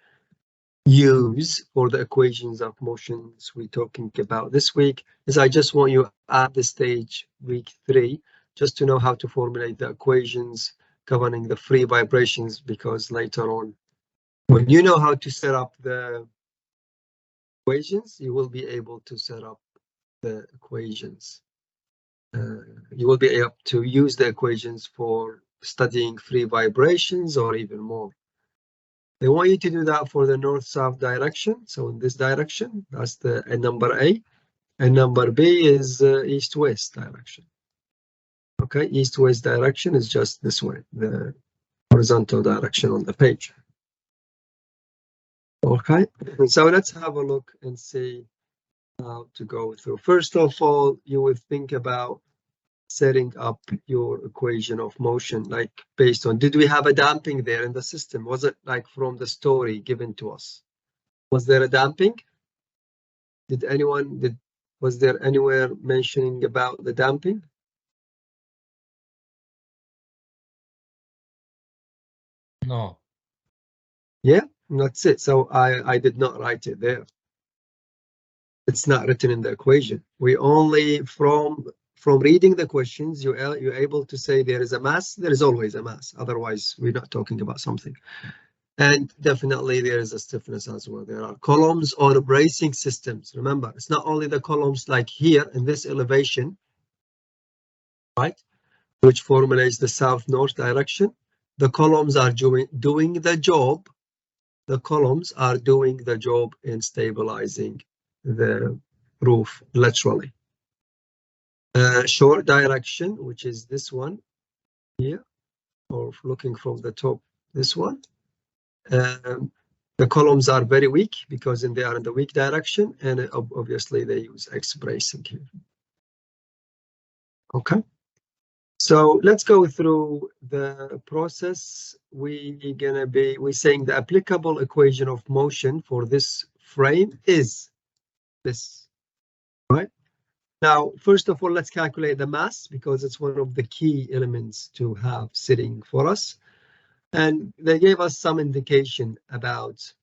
use for the equations of motions we're talking about this week. Is I just want you at this stage, week 3, just to know how to formulate the equations governing the free vibrations, because later on, when you know how to set up the equations, you will be able to set up the equations. You will be able to use the equations for studying free vibrations or even more. They want you to do that for the north-south direction. So in this direction, that's the number A. And number B is east-west direction. Okay, east-west direction is just this way, the horizontal direction on the page. Okay, and so let's have a look and see how to go through. First of all, you would think about setting up your equation of motion, like based on, did we have a damping there in the system? Was it like from the story given to us? Was there a damping? Was there anywhere mentioning about the damping? No. Yeah, that's it. So I did not write it there. It's not written in the equation. We only from reading the questions, you're able to say there is a mass. There is always a mass. Otherwise, we're not talking about something. And definitely there is a stiffness as well. There are columns or bracing systems. Remember, it's not only the columns like here in this elevation, right, which formulates the south-north direction. The columns are doing the job. The columns are doing the job in stabilizing the roof laterally. Short direction, which is this one here, or looking from the top, this one. The columns are very weak because they are in the weak direction, and obviously they use X bracing here. Okay. So let's go through the process. We're saying the applicable equation of motion for this frame is this, right? Now, first of all, let's calculate the mass because it's one of the key elements to have sitting for us. And they gave us some indication about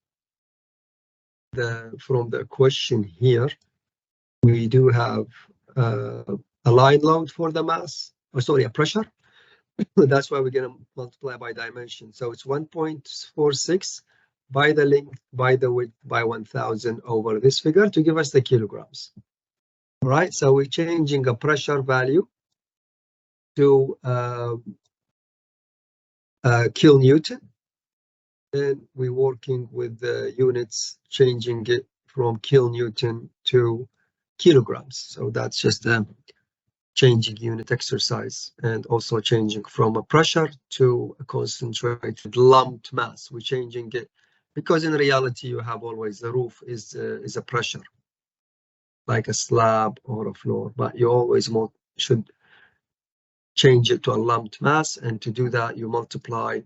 from the question here. We do have a line load for the mass, or sorry, a pressure. That's why we're going to multiply by dimension. So it's 1.46 by the length, by the width, by 1000 over this figure to give us the kilograms. All right, so we're changing a pressure value to kilonewton. And we're working with the units, changing it from kilonewton to kilograms. So that's just a changing unit exercise, and also changing from a pressure to a concentrated lumped mass. We're changing it because in reality you have always the roof is a pressure, like a slab or a floor, but you always should change it to a lumped mass, and to do that you multiply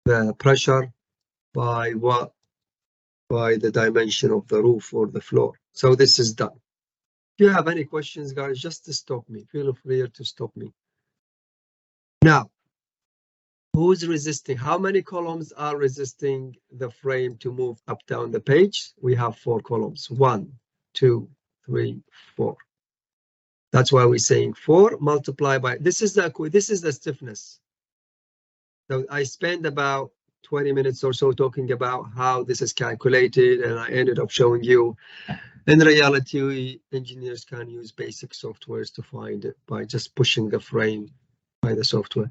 the pressure by the dimension of the roof or the floor. So this is done. If you have any questions, guys, just to stop me. Feel free to stop me. Now, who's resisting? How many columns are resisting the frame to move up down the page? We have 4 columns. 1, 2, 3, 4. That's why we're saying 4 multiplied by, this is the stiffness. So I spent about 20 minutes or so talking about how this is calculated, and I ended up showing you. In reality, engineers can use basic softwares to find it by just pushing the frame by the software.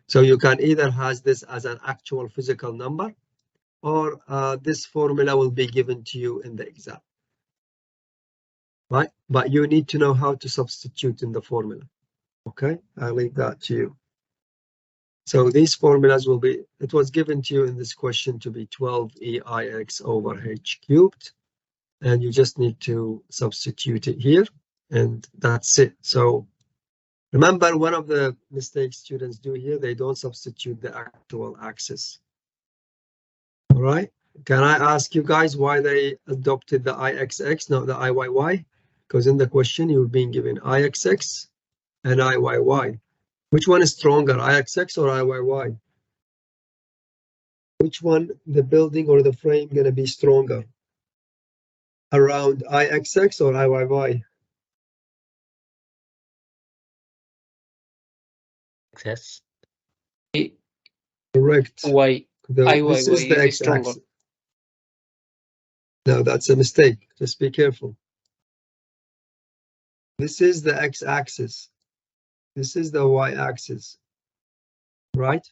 So you can either have this as an actual physical number, or this formula will be given to you in the exam, right? But you need to know how to substitute in the formula. Okay, I'll leave that to you. So these formulas will be, it was given to you in this question to be 12EIX over H cubed. And you just need to substitute it here, and that's it. So remember, one of the mistakes students do here, they don't substitute the actual axis. All right, can I ask you guys why they adopted the IXX, not the IYY? Because in the question you're being given IXX and IYY. Which one is stronger, IXX or IYY? Which one, the building or the frame, gonna be stronger? Around IXX or IYY? Yes. Correct. Why? This is the x-axis. No, that's a mistake. Just be careful. This is the x-axis. This is the y-axis. Right?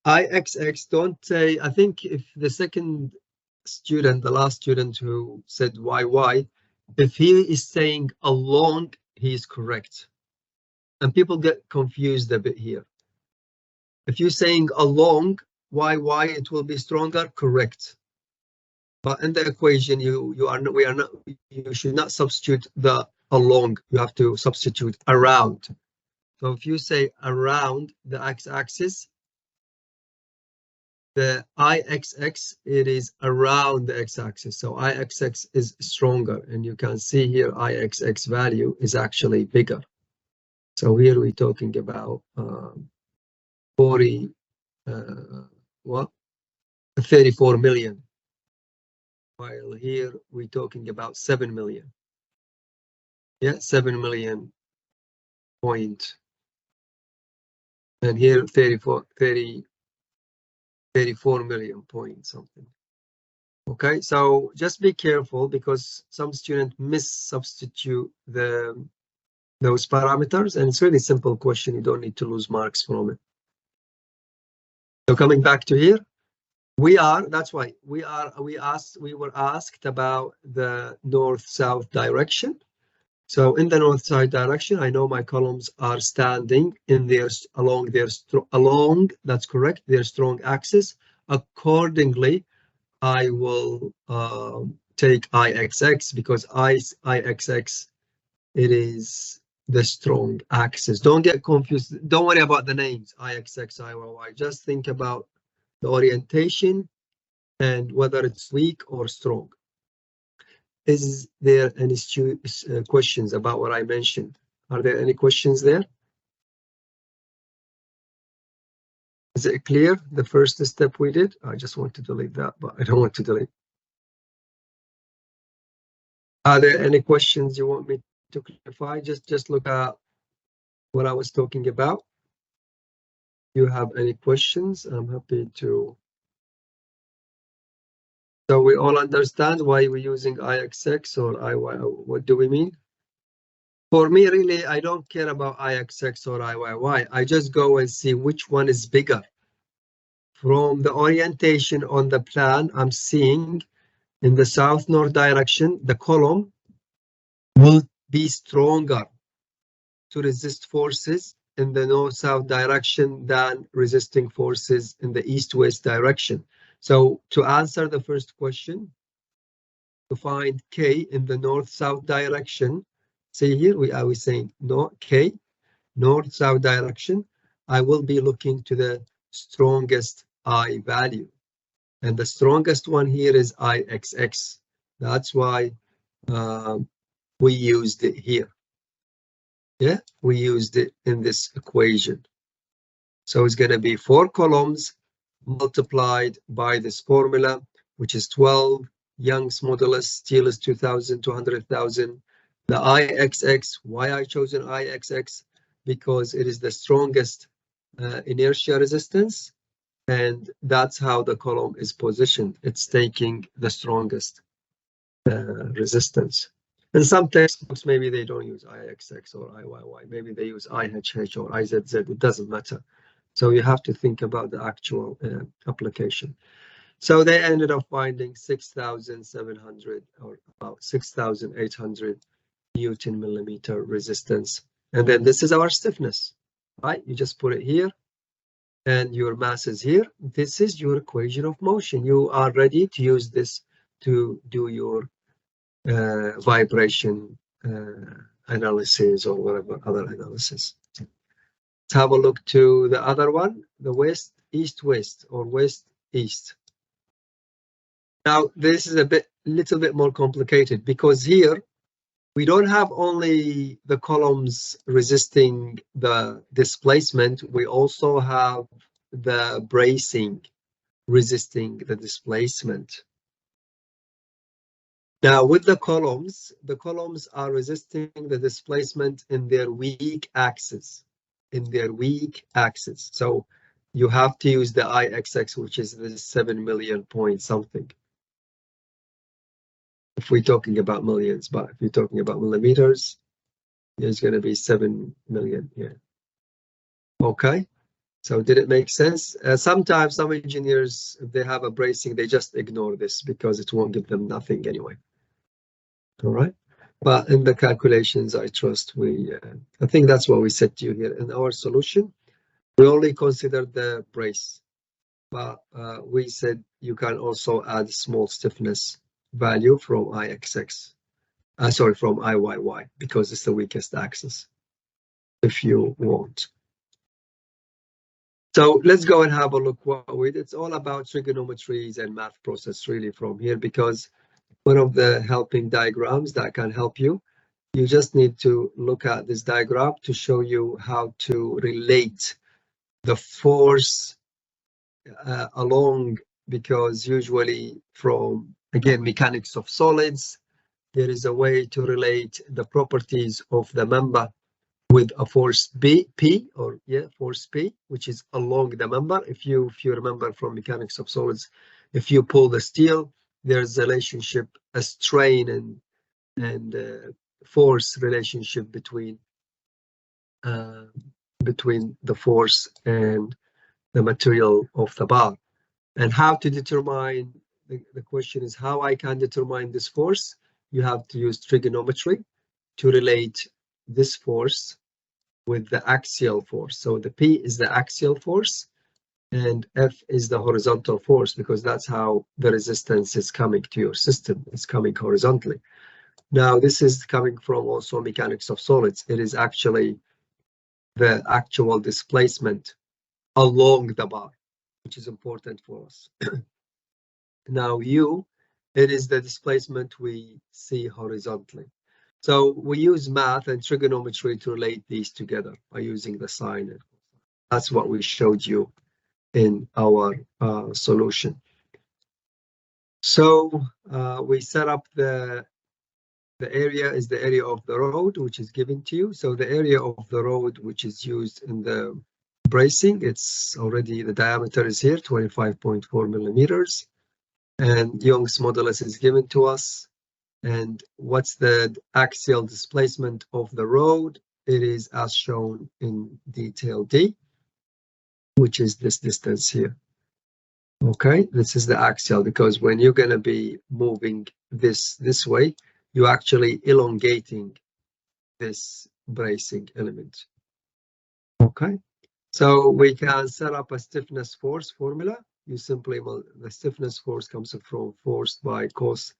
IXX, don't say, I think if the second student, the last student who said YY, if he is saying along, he is correct. And people get confused a bit here. If you're saying along, YY, it will be stronger, correct. But in the equation, you should not substitute the along, you have to substitute around. So if you say around the x-axis, the IXX, it is around the x-axis. So IXX is stronger, and you can see here IXX value is actually bigger. So here we're talking about 34 million. While here we're talking about 7 million. Yeah, 7 million point. And here 34 million point something. Okay, so just be careful because some students substitute those parameters, and it's really simple question. You don't need to lose marks from it. So coming back to here, that's why we were asked about the north-south direction. So in the north side direction, I know my columns are standing in their along, that's correct, their strong axis. Accordingly, I will take IXX because IXX, it is the strong axis. Don't get confused. Don't worry about the names, IXX, IYY. Just think about the orientation and whether it's weak or strong. Is there any questions about what I mentioned? Are there any questions there? Is it clear, the first step we did? I just want to delete that, but I don't want to delete. Are there any questions you want me to clarify? Just look at what I was talking about. You have any questions? I'm happy to. So we all understand why we're using IXX or IY. What do we mean? For me, really, I don't care about IXX or IYY. I just go and see which one is bigger. From the orientation on the plan, I'm seeing in the south-north direction, the column will be stronger to resist forces in the north-south direction than resisting forces in the east-west direction. So to answer the first question, to find K in the north-south direction, see here, we are saying no, K, north-south direction, I will be looking to the strongest I value. And the strongest one here is IXX. That's why we used it here. Yeah, we used it in this equation. So it's going to be 4 columns multiplied by this formula, which is 12. Young's modulus, steel is 2,000, 200,000. The IXX, why I chosen IXX? Because it is the strongest inertia resistance. And that's how the column is positioned. It's taking the strongest resistance. In some textbooks, maybe they don't use IXX or IYY. Maybe they use IHH or IZZ. It doesn't matter. So you have to think about the actual application. So they ended up finding 6,700 or about 6,800 Newton millimeter resistance. And then this is our stiffness, right? You just put it here and your mass is here. This is your equation of motion. You are ready to use this to do your vibration analysis or whatever other analysis. Let's have a look to the other one, the west, east, west, or west, east. Now, this is little bit more complicated because here we don't have only the columns resisting the displacement, we also have the bracing resisting the displacement. Now, with the columns are resisting the displacement in their weak axis, So you have to use the IXX, which is the 7 million point something. If we're talking about millions, but if you're talking about millimeters, there's going to be 7 million here. Okay, so did it make sense? Sometimes some engineers, if they have a bracing, they just ignore this because it won't give them nothing anyway. All right, but in the calculations, I trust I think that's what we said to you here. In our solution, we only considered the brace, but we said you can also add small stiffness value from IXX, sorry, from IYY, because it's the weakest axis, if you want. So let's go and have a look what we did. It's all about trigonometries and math process really from here, because one of the helping diagrams that can help you, you just need to look at this diagram to show you how to relate the force along, because usually from, again, mechanics of solids, there is a way to relate the properties of the member with a force force P, which is along the member. If you remember from mechanics of solids, if you pull the steel, there's a relationship, a strain and force relationship between the force and the material of the bar. And how to determine, the question is how I can determine this force. You have to use trigonometry. to relate this force with the axial force. So the P is the axial force and F is the horizontal force, because that's how the resistance is coming to your system. It's coming horizontally. Now, this is coming from also mechanics of solids. It is actually the actual displacement along the bar, which is important for us. Now, U, it is the displacement we see horizontally. So we use math and trigonometry to relate these together by using the sine. That's what we showed you in our solution. So we set up the area is the area of the road, which is given to you. So the area of the road, which is used in the bracing, it's already, the diameter is here, 25.4 millimeters. And Young's modulus is given to us. And what's the axial displacement of the road? It is as shown in detail D, which is this distance here. Okay, this is the axial, because when you're going to be moving this way, you're actually elongating this bracing element. Okay, so we can set up a stiffness force formula. You simply, well, the stiffness force comes from force by cos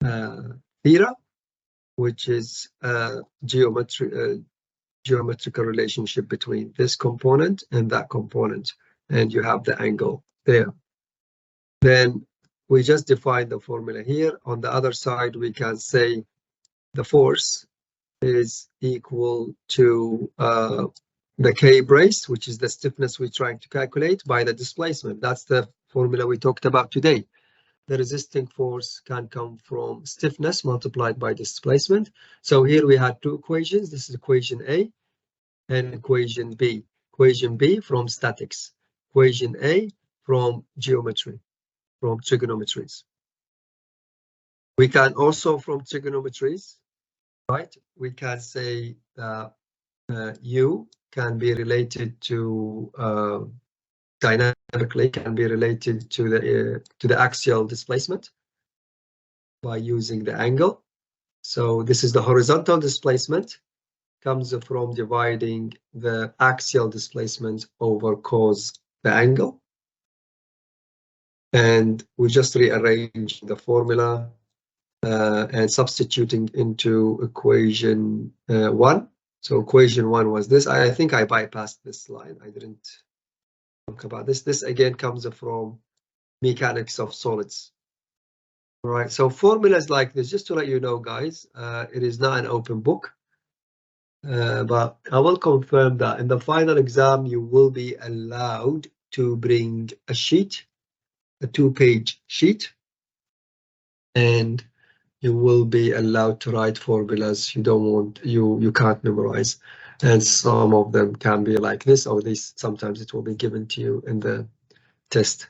theta, which is a geometrical relationship between this component and that component, and you have the angle there. Then we just define the formula here. On the other side, we can say the force is equal to the K brace, which is the stiffness we're trying to calculate, by the displacement. That's the formula we talked about today. The resisting force can come from stiffness multiplied by displacement. So here we had two equations. This is equation A and equation B. Equation B from statics, equation A from geometry, from trigonometries. We can also from trigonometries, right? We can say U can be related to dynamically can be related to the axial displacement by using the angle. So this is the horizontal displacement, comes from dividing the axial displacement over cos the angle. And we just rearrange the formula and substituting into equation 1. So equation 1 was this. I think I bypassed this line. I didn't talk about this. This again comes from mechanics of solids. All right, so formulas like this, just to let you know, guys, it is not an open book. But I will confirm that in the final exam, you will be allowed to bring a sheet, a 2-page sheet, and you will be allowed to write formulas you can't memorize. And some of them can be like this, or this, sometimes it will be given to you in the test.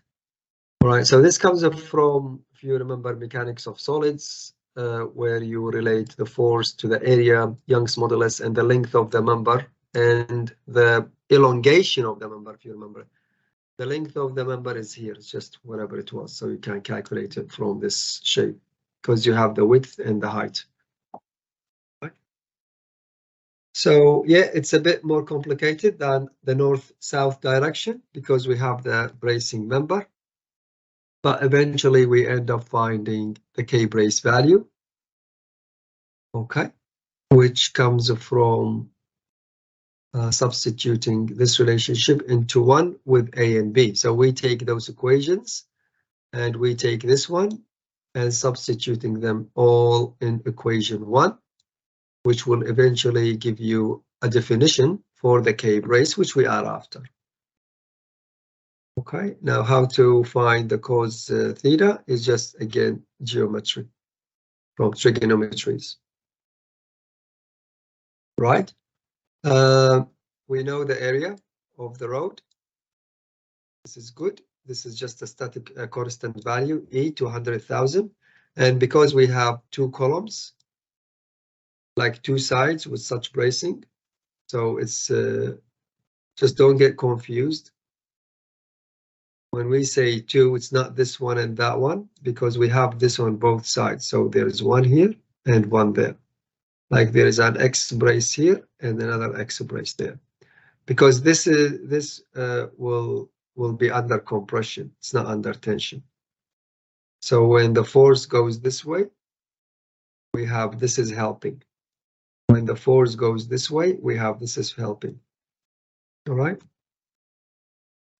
All right, so this comes up from, if you remember, mechanics of solids, where you relate the force to the area, Young's modulus, and the length of the member, and the elongation of the member, if you remember. The length of the member is here, it's just whatever it was, so you can calculate it from this shape, because you have the width and the height. Right. So yeah, it's a bit more complicated than the north-south direction, because we have the bracing member. But eventually we end up finding the K brace value, okay, which comes from substituting this relationship into 1 with A and B. So we take those equations and we take this one and substituting them all in equation 1, which will eventually give you a definition for the K brace, which we are after. Okay, now how to find the cos theta is just, again, geometry from trigonometries. Right? We know the area of the road. This is good. This is just a static constant value, E to 100,000. And because we have 2 columns, like 2 sides with such bracing, so it's just don't get confused. When we say 2, it's not this one and that one, because we have this on both sides. So there's 1 here and 1 there. Like there is an X brace here and another X brace there, because this will be under compression. It's not under tension. So when the force goes this way, we have this is helping. When the force goes this way, we have this is helping. All right.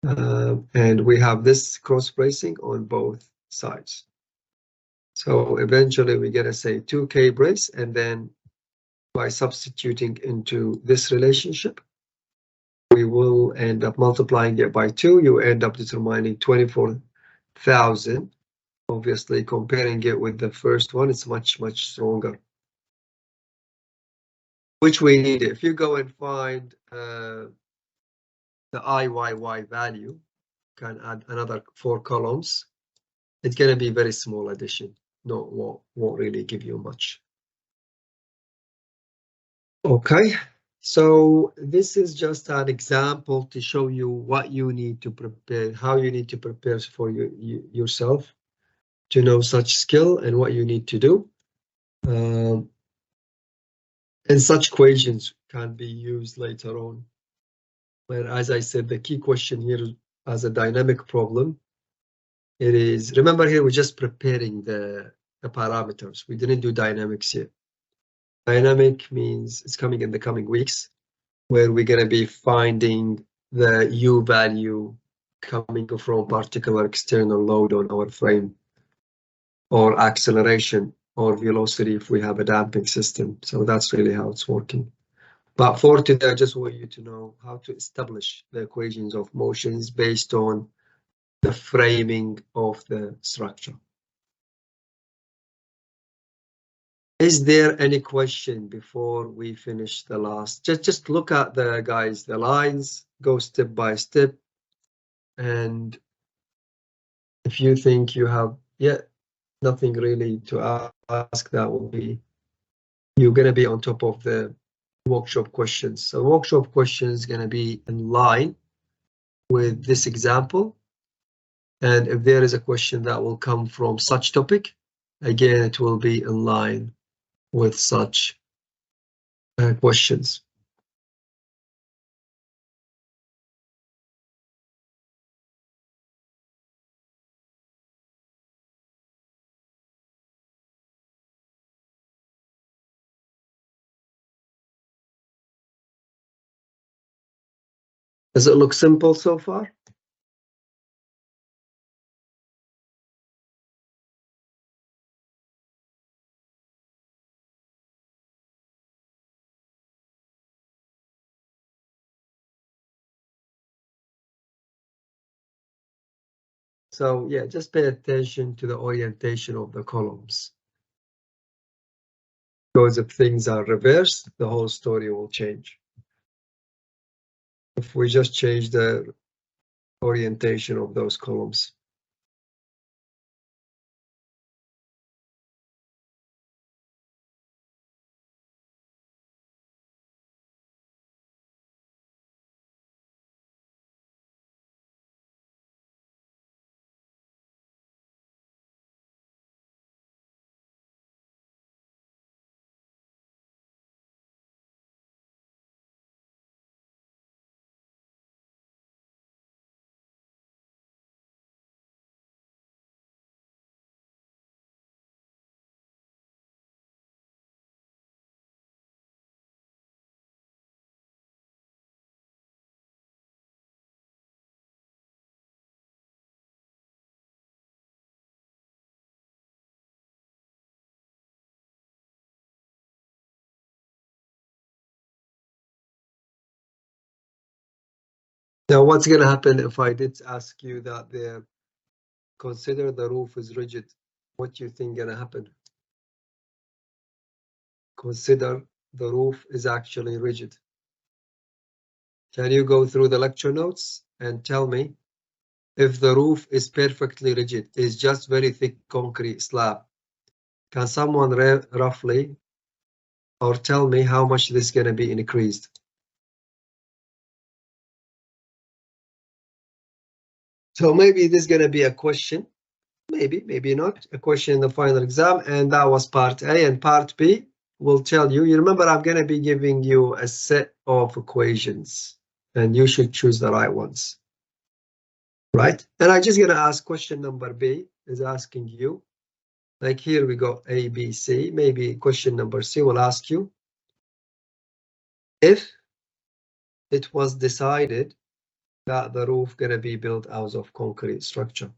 And we have this cross bracing on both sides. So eventually we're going to say 2K brace, and then by substituting into this relationship, we will end up multiplying it by 2. You end up determining 24,000. Obviously, comparing it with the first one, it's much, much stronger, which we need. If you go and find the IYY value, can add another 4 columns, it's going to be very small addition. No, won't really give you much. Okay, so this is just an example to show you what you need to prepare, how you need to prepare for yourself to know such skill and what you need to do. And such equations can be used later on. But as I said, the key question here as a dynamic problem, it is, remember here, we're just preparing the parameters. We didn't do dynamics yet. Dynamic means it's coming in the coming weeks, where we're going to be finding the U value coming from particular external load on our frame, or acceleration or velocity if we have a damping system. So that's really how it's working. But for today, I just want you to know how to establish the equations of motions based on the framing of the structure. Is there any question before we finish the last? Just look at the guys, the lines, go step by step. And if you think you have yet nothing really to ask, that will be, you're going to be on top of the workshop questions. So workshop questions going to be in line with this example. And if there is a question that will come from such topic, again, it will be in line with such questions. Does it look simple so far? So yeah, just pay attention to the orientation of the columns. Because if things are reversed, the whole story will change. If we just change the orientation of those columns. Now, what's going to happen if I did ask you that there, consider the roof is rigid? What do you think going to happen? Consider the roof is actually rigid. Can you go through the lecture notes and tell me if the roof is perfectly rigid, is just very thick concrete slab? Can someone roughly or tell me how much this is going to be increased? So maybe this is going to be a question, maybe not, a question in the final exam, and that was part A. And part B, will tell you, you remember I'm going to be giving you a set of equations and you should choose the right ones, right? And I'm just going to ask question number B is asking you, like here we go A, B, C, maybe question number C will ask you, if it was decided that the roof going to be built out of concrete structure,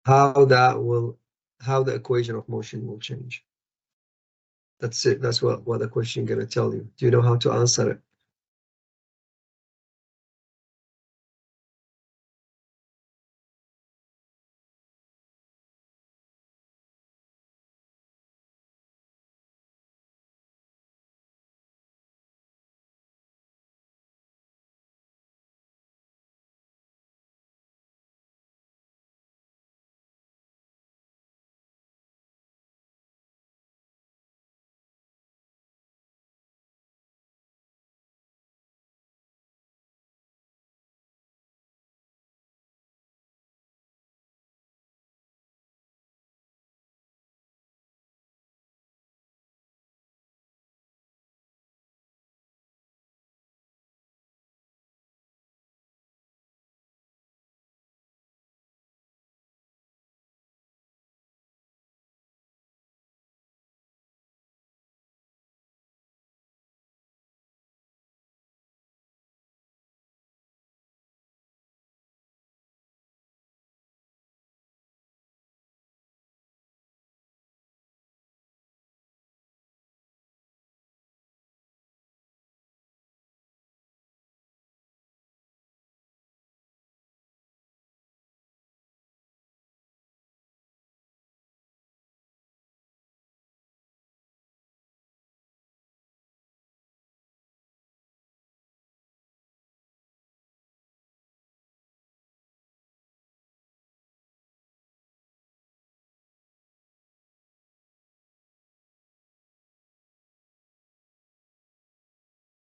how the equation of motion will change. That's it. That's what the question going to tell you. Do you know how to answer it?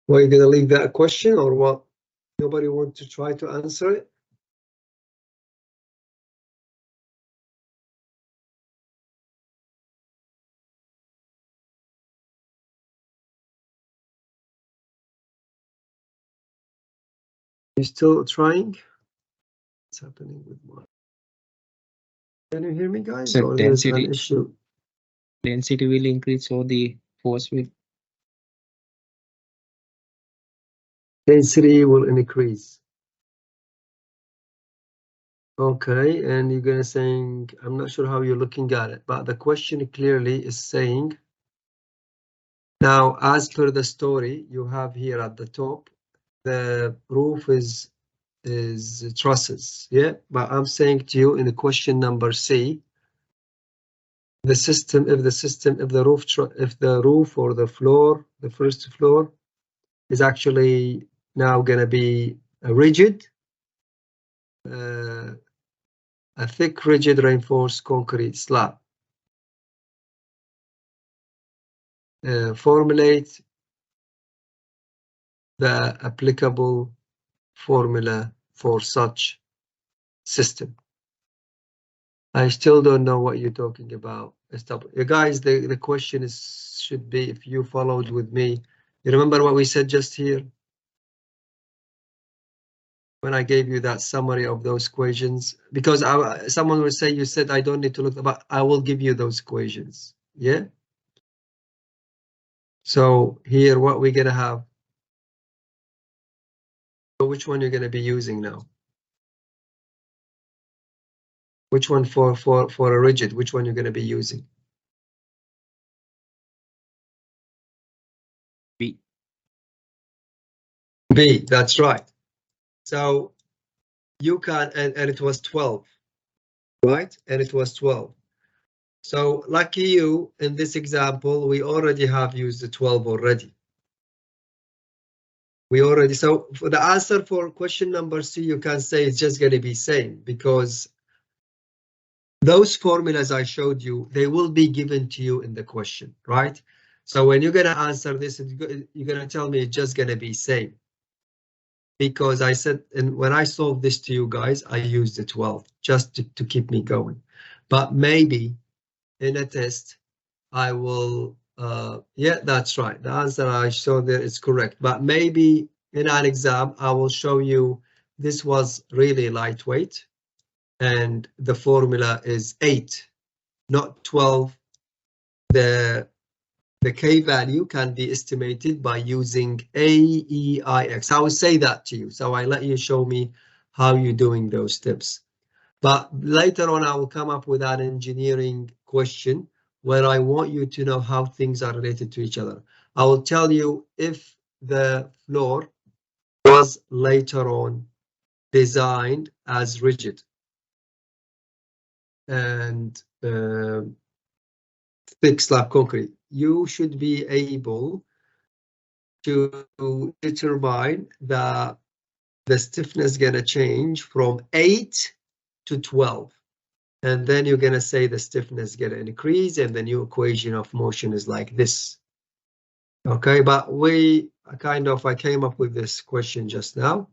Well, you're going to leave that question or what? Nobody wants to try to answer it? You still trying? What's happening with mine? Can you hear me, guys? So or there's an issue? Density will increase, so the force will. Density will increase. Okay, and you're gonna saying, I'm not sure how you're looking at it, but the question clearly is saying, now as per the story you have here at the top, the roof is trusses, yeah, but I'm saying to you in the question number C, the system, if the roof or the floor, the first floor is actually now gonna be a rigid, a thick, rigid, reinforced concrete slab. Formulate the applicable formula for such system. I still don't know what you're talking about. You guys, the question is should be, if you followed with me, you remember what we said just here? When I gave you that summary of those equations, because someone will say, you said I don't need to look, but I will give you those equations, yeah? So here, what we're gonna have, so which one you're gonna be using now? Which one for a rigid, which one you're gonna be using? B. B, that's right. So you can, and it was 12, right? And it was 12. So lucky you, in this example, we already have used the 12 already. So for the answer for question number C, you can say it's just going to be same, because those formulas I showed you, they will be given to you in the question, right? So when you're going to answer this, you're going to tell me it's just going to be same. Because I said, and when I solved this to you guys, I used the 12 just to keep me going. But maybe in a test, I will, yeah, that's right. The answer I showed there is correct. But maybe in an exam, I will show you this was really lightweight and the formula is 8, not 12. The K value can be estimated by using AEIX. I will say that to you. So I let you show me how you're doing those steps. But later on, I will come up with an engineering question where I want you to know how things are related to each other. I will tell you if the floor was later on designed as rigid and thick slab concrete, you should be able to determine that the stiffness gonna change from 8 to 12. And then you're gonna say the stiffness gonna increase and the new equation of motion is like this. Okay, but I came up with this question just now.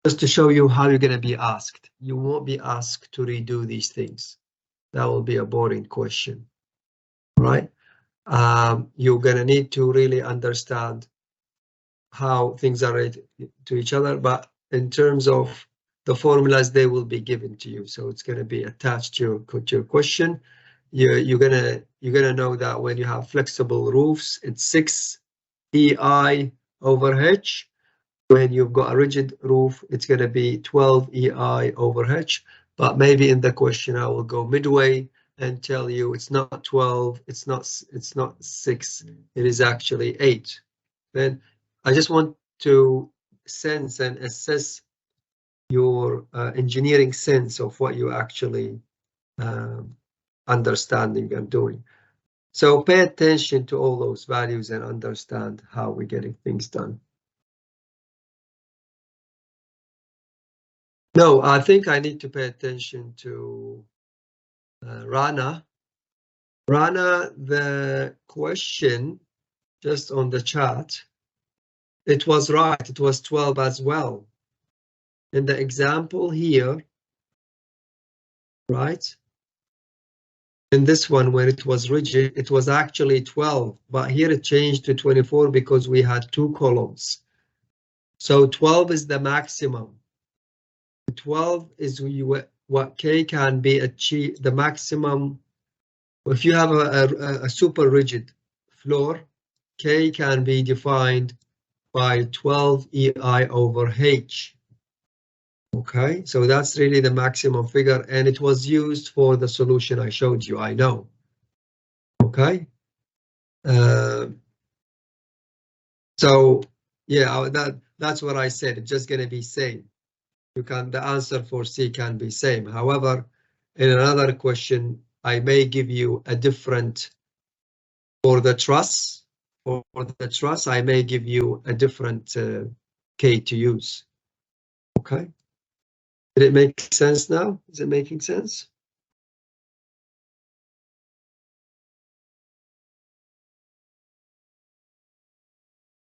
Just to show you how you're gonna be asked. You won't be asked to redo these things. That will be a boring question, right? You're gonna need to really understand how things are related to each other, but in terms of the formulas, they will be given to you. So it's going to be attached to your question. You're gonna know that when you have flexible roofs, it's 6 EI over H. When you've got a rigid roof, it's going to be 12 EI over H. But maybe in the question, I will go midway and tell you it's not 12, it's not 6, it is actually 8. Then I just want to sense and assess your engineering sense of what you actually understanding and doing. So pay attention to all those values and understand how we're getting things done. No, I think I need to pay attention to Rana. Rana, the question just on the chat, it was right, it was 12 as well. In the example here, right? In this one, where it was rigid, it was actually 12, but here it changed to 24 because we had 2 columns. So 12 is the maximum. 12 is what K can be achieved, the maximum. If you have a super rigid floor, K can be defined by 12 EI over H. Okay, so that's really the maximum figure, and it was used for the solution I showed you, I know. Okay, so yeah, that's what I said. It's just going to be same. The answer for C can be same. However, in another question, I may give you a different for the truss. For the truss, I may give you a different K to use. Okay. Did it make sense now? Is it making sense?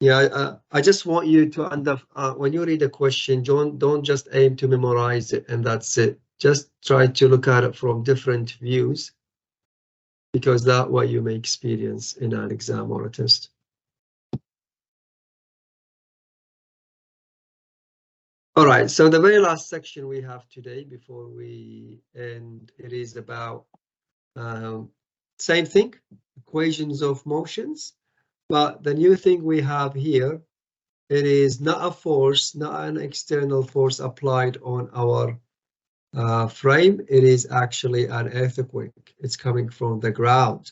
Yeah, I just want you to when you read a question, don't just aim to memorize it and that's it. Just try to look at it from different views, because that's what you may experience in an exam or a test. All right, so the very last section we have today before we end, it is about same thing, equations of motions, but the new thing we have here, it is not a force, not an external force applied on our frame. It is actually an earthquake. It's coming from the ground.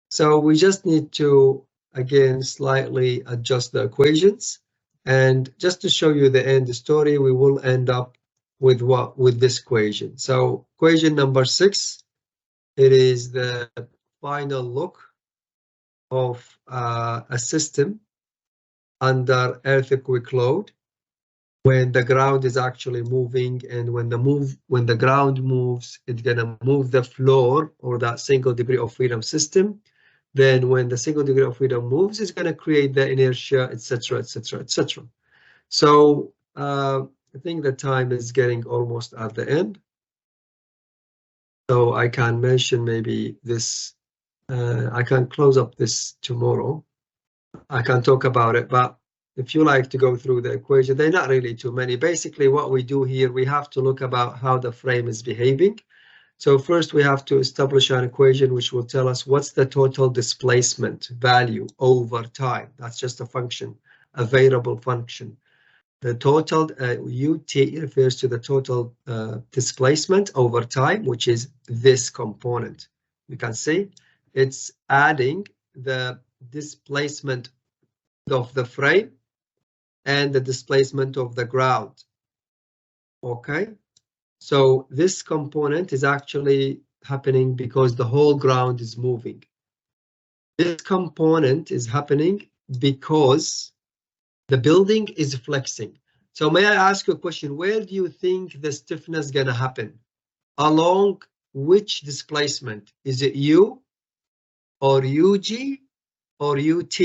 So we just need to, again, slightly adjust the equations. And just to show you the end story, we will end up with this equation. So equation number 6, it is the final look of a system under earthquake load when the ground is actually moving, and when the ground moves, it's gonna move the floor or that single degree of freedom system. Then when the single degree of freedom moves, it's gonna create the inertia, etc., etc., etc. So I think the time is getting almost at the end. So I can mention maybe this, I can close up this tomorrow. I can talk about it, but if you like to go through the equation, they're not really too many. Basically, what we do here, we have to look about how the frame is behaving. So first we have to establish an equation which will tell us what's the total displacement value over time. That's just a function, a variable function. The total UT refers to the total displacement over time, which is this component. You can see it's adding the displacement of the frame and the displacement of the ground. Okay, so this component is actually happening because the whole ground is moving. This component is happening because the building is flexing. So may I ask you a question? Where do you think the stiffness is going to happen? Along which displacement? Is it U or UG or UT?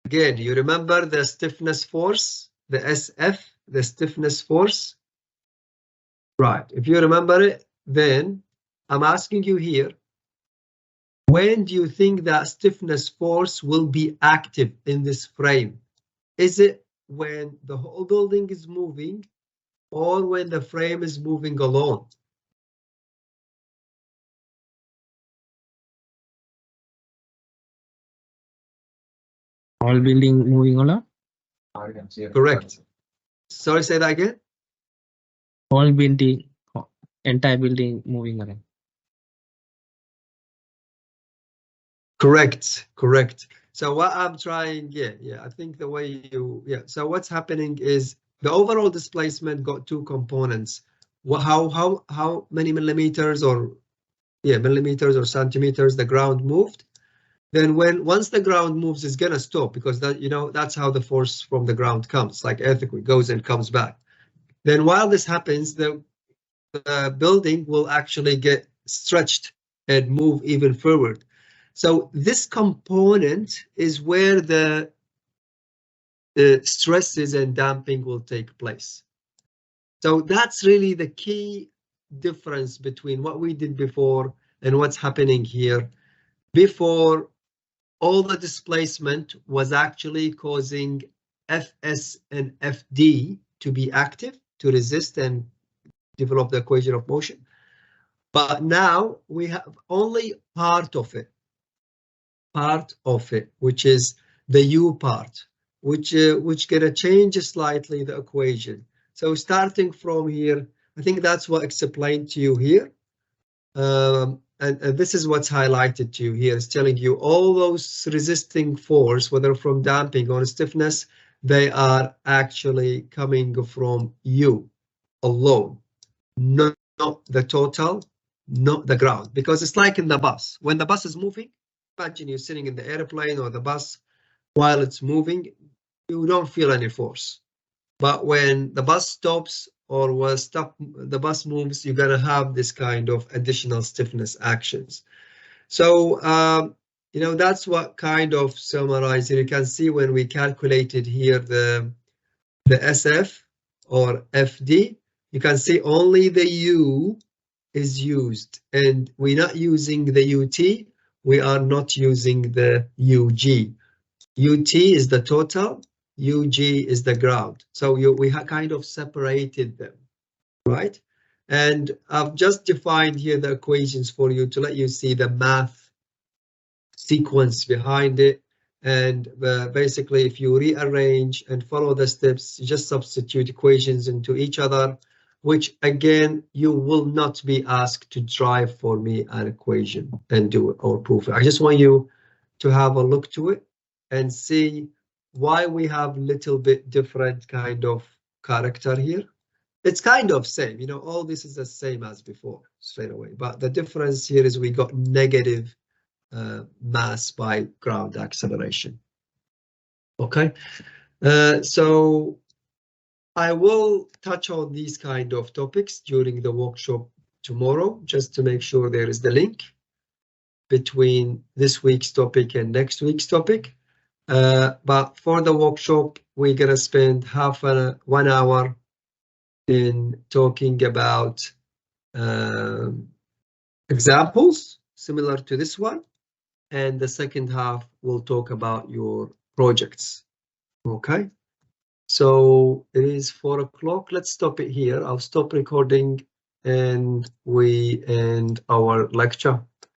Again, you remember the stiffness force, the SF, the stiffness force? Right, if you remember it, then I'm asking you here, when do you think that stiffness force will be active in this frame? Is it when the whole building is moving or when the frame is moving alone? All building moving along. Correct. Sorry, say that again. All building, entire building moving around. Correct, correct. So what I'm trying, yeah, I think the way you, so what's happening is the overall displacement got two components. How many millimeters or, millimeters or centimeters the ground moved. Then once the ground moves, it's gonna stop because that, that's how the force from the ground comes, like earthquake goes and comes back. Then while this happens, the building will actually get stretched and move even forward. So this component is where the stresses and damping will take place. So that's really the key difference between what we did before and what's happening here. Before, all the displacement was actually causing Fs and Fd to be active, to resist and develop the equation of motion. But now we have only part of it, which is the U part, which gonna change slightly the equation. So starting from here, I think that's what explained to you here. And this is what's highlighted to you here. It's telling you all those resisting force, whether from damping or stiffness, they are actually coming from U alone, not the total, not the ground. Because it's like in the bus. When the bus is moving, imagine you're sitting in the airplane or the bus while it's moving, you don't feel any force. But when the bus stops or the bus moves, you're gonna have this kind of additional stiffness actions. So, that's what kind of summarizing. You can see when we calculated here the SF or FD, you can see only the U is used, and we're not using the UT. We are not using the UG. UT is the total, UG is the ground. So we have kind of separated them, right? And I've just defined here the equations for you to let you see the math sequence behind it. And basically, if you rearrange and follow the steps, you just substitute equations into each other, which again, you will not be asked to drive for me an equation and do it or prove it. I just want you to have a look to it and see why we have little bit different kind of character here. It's kind of same, all this is the same as before straight away, but the difference here is we got negative mass by ground acceleration. Okay, so I will touch on these kind of topics during the workshop tomorrow, just to make sure there is the link between this week's topic and next week's topic. But for the workshop, we're gonna spend 1 hour in talking about examples similar to this one, and the second half will talk about your projects. Okay, so it is 4 o'clock. Let's stop it here. I'll stop recording and we end our lecture.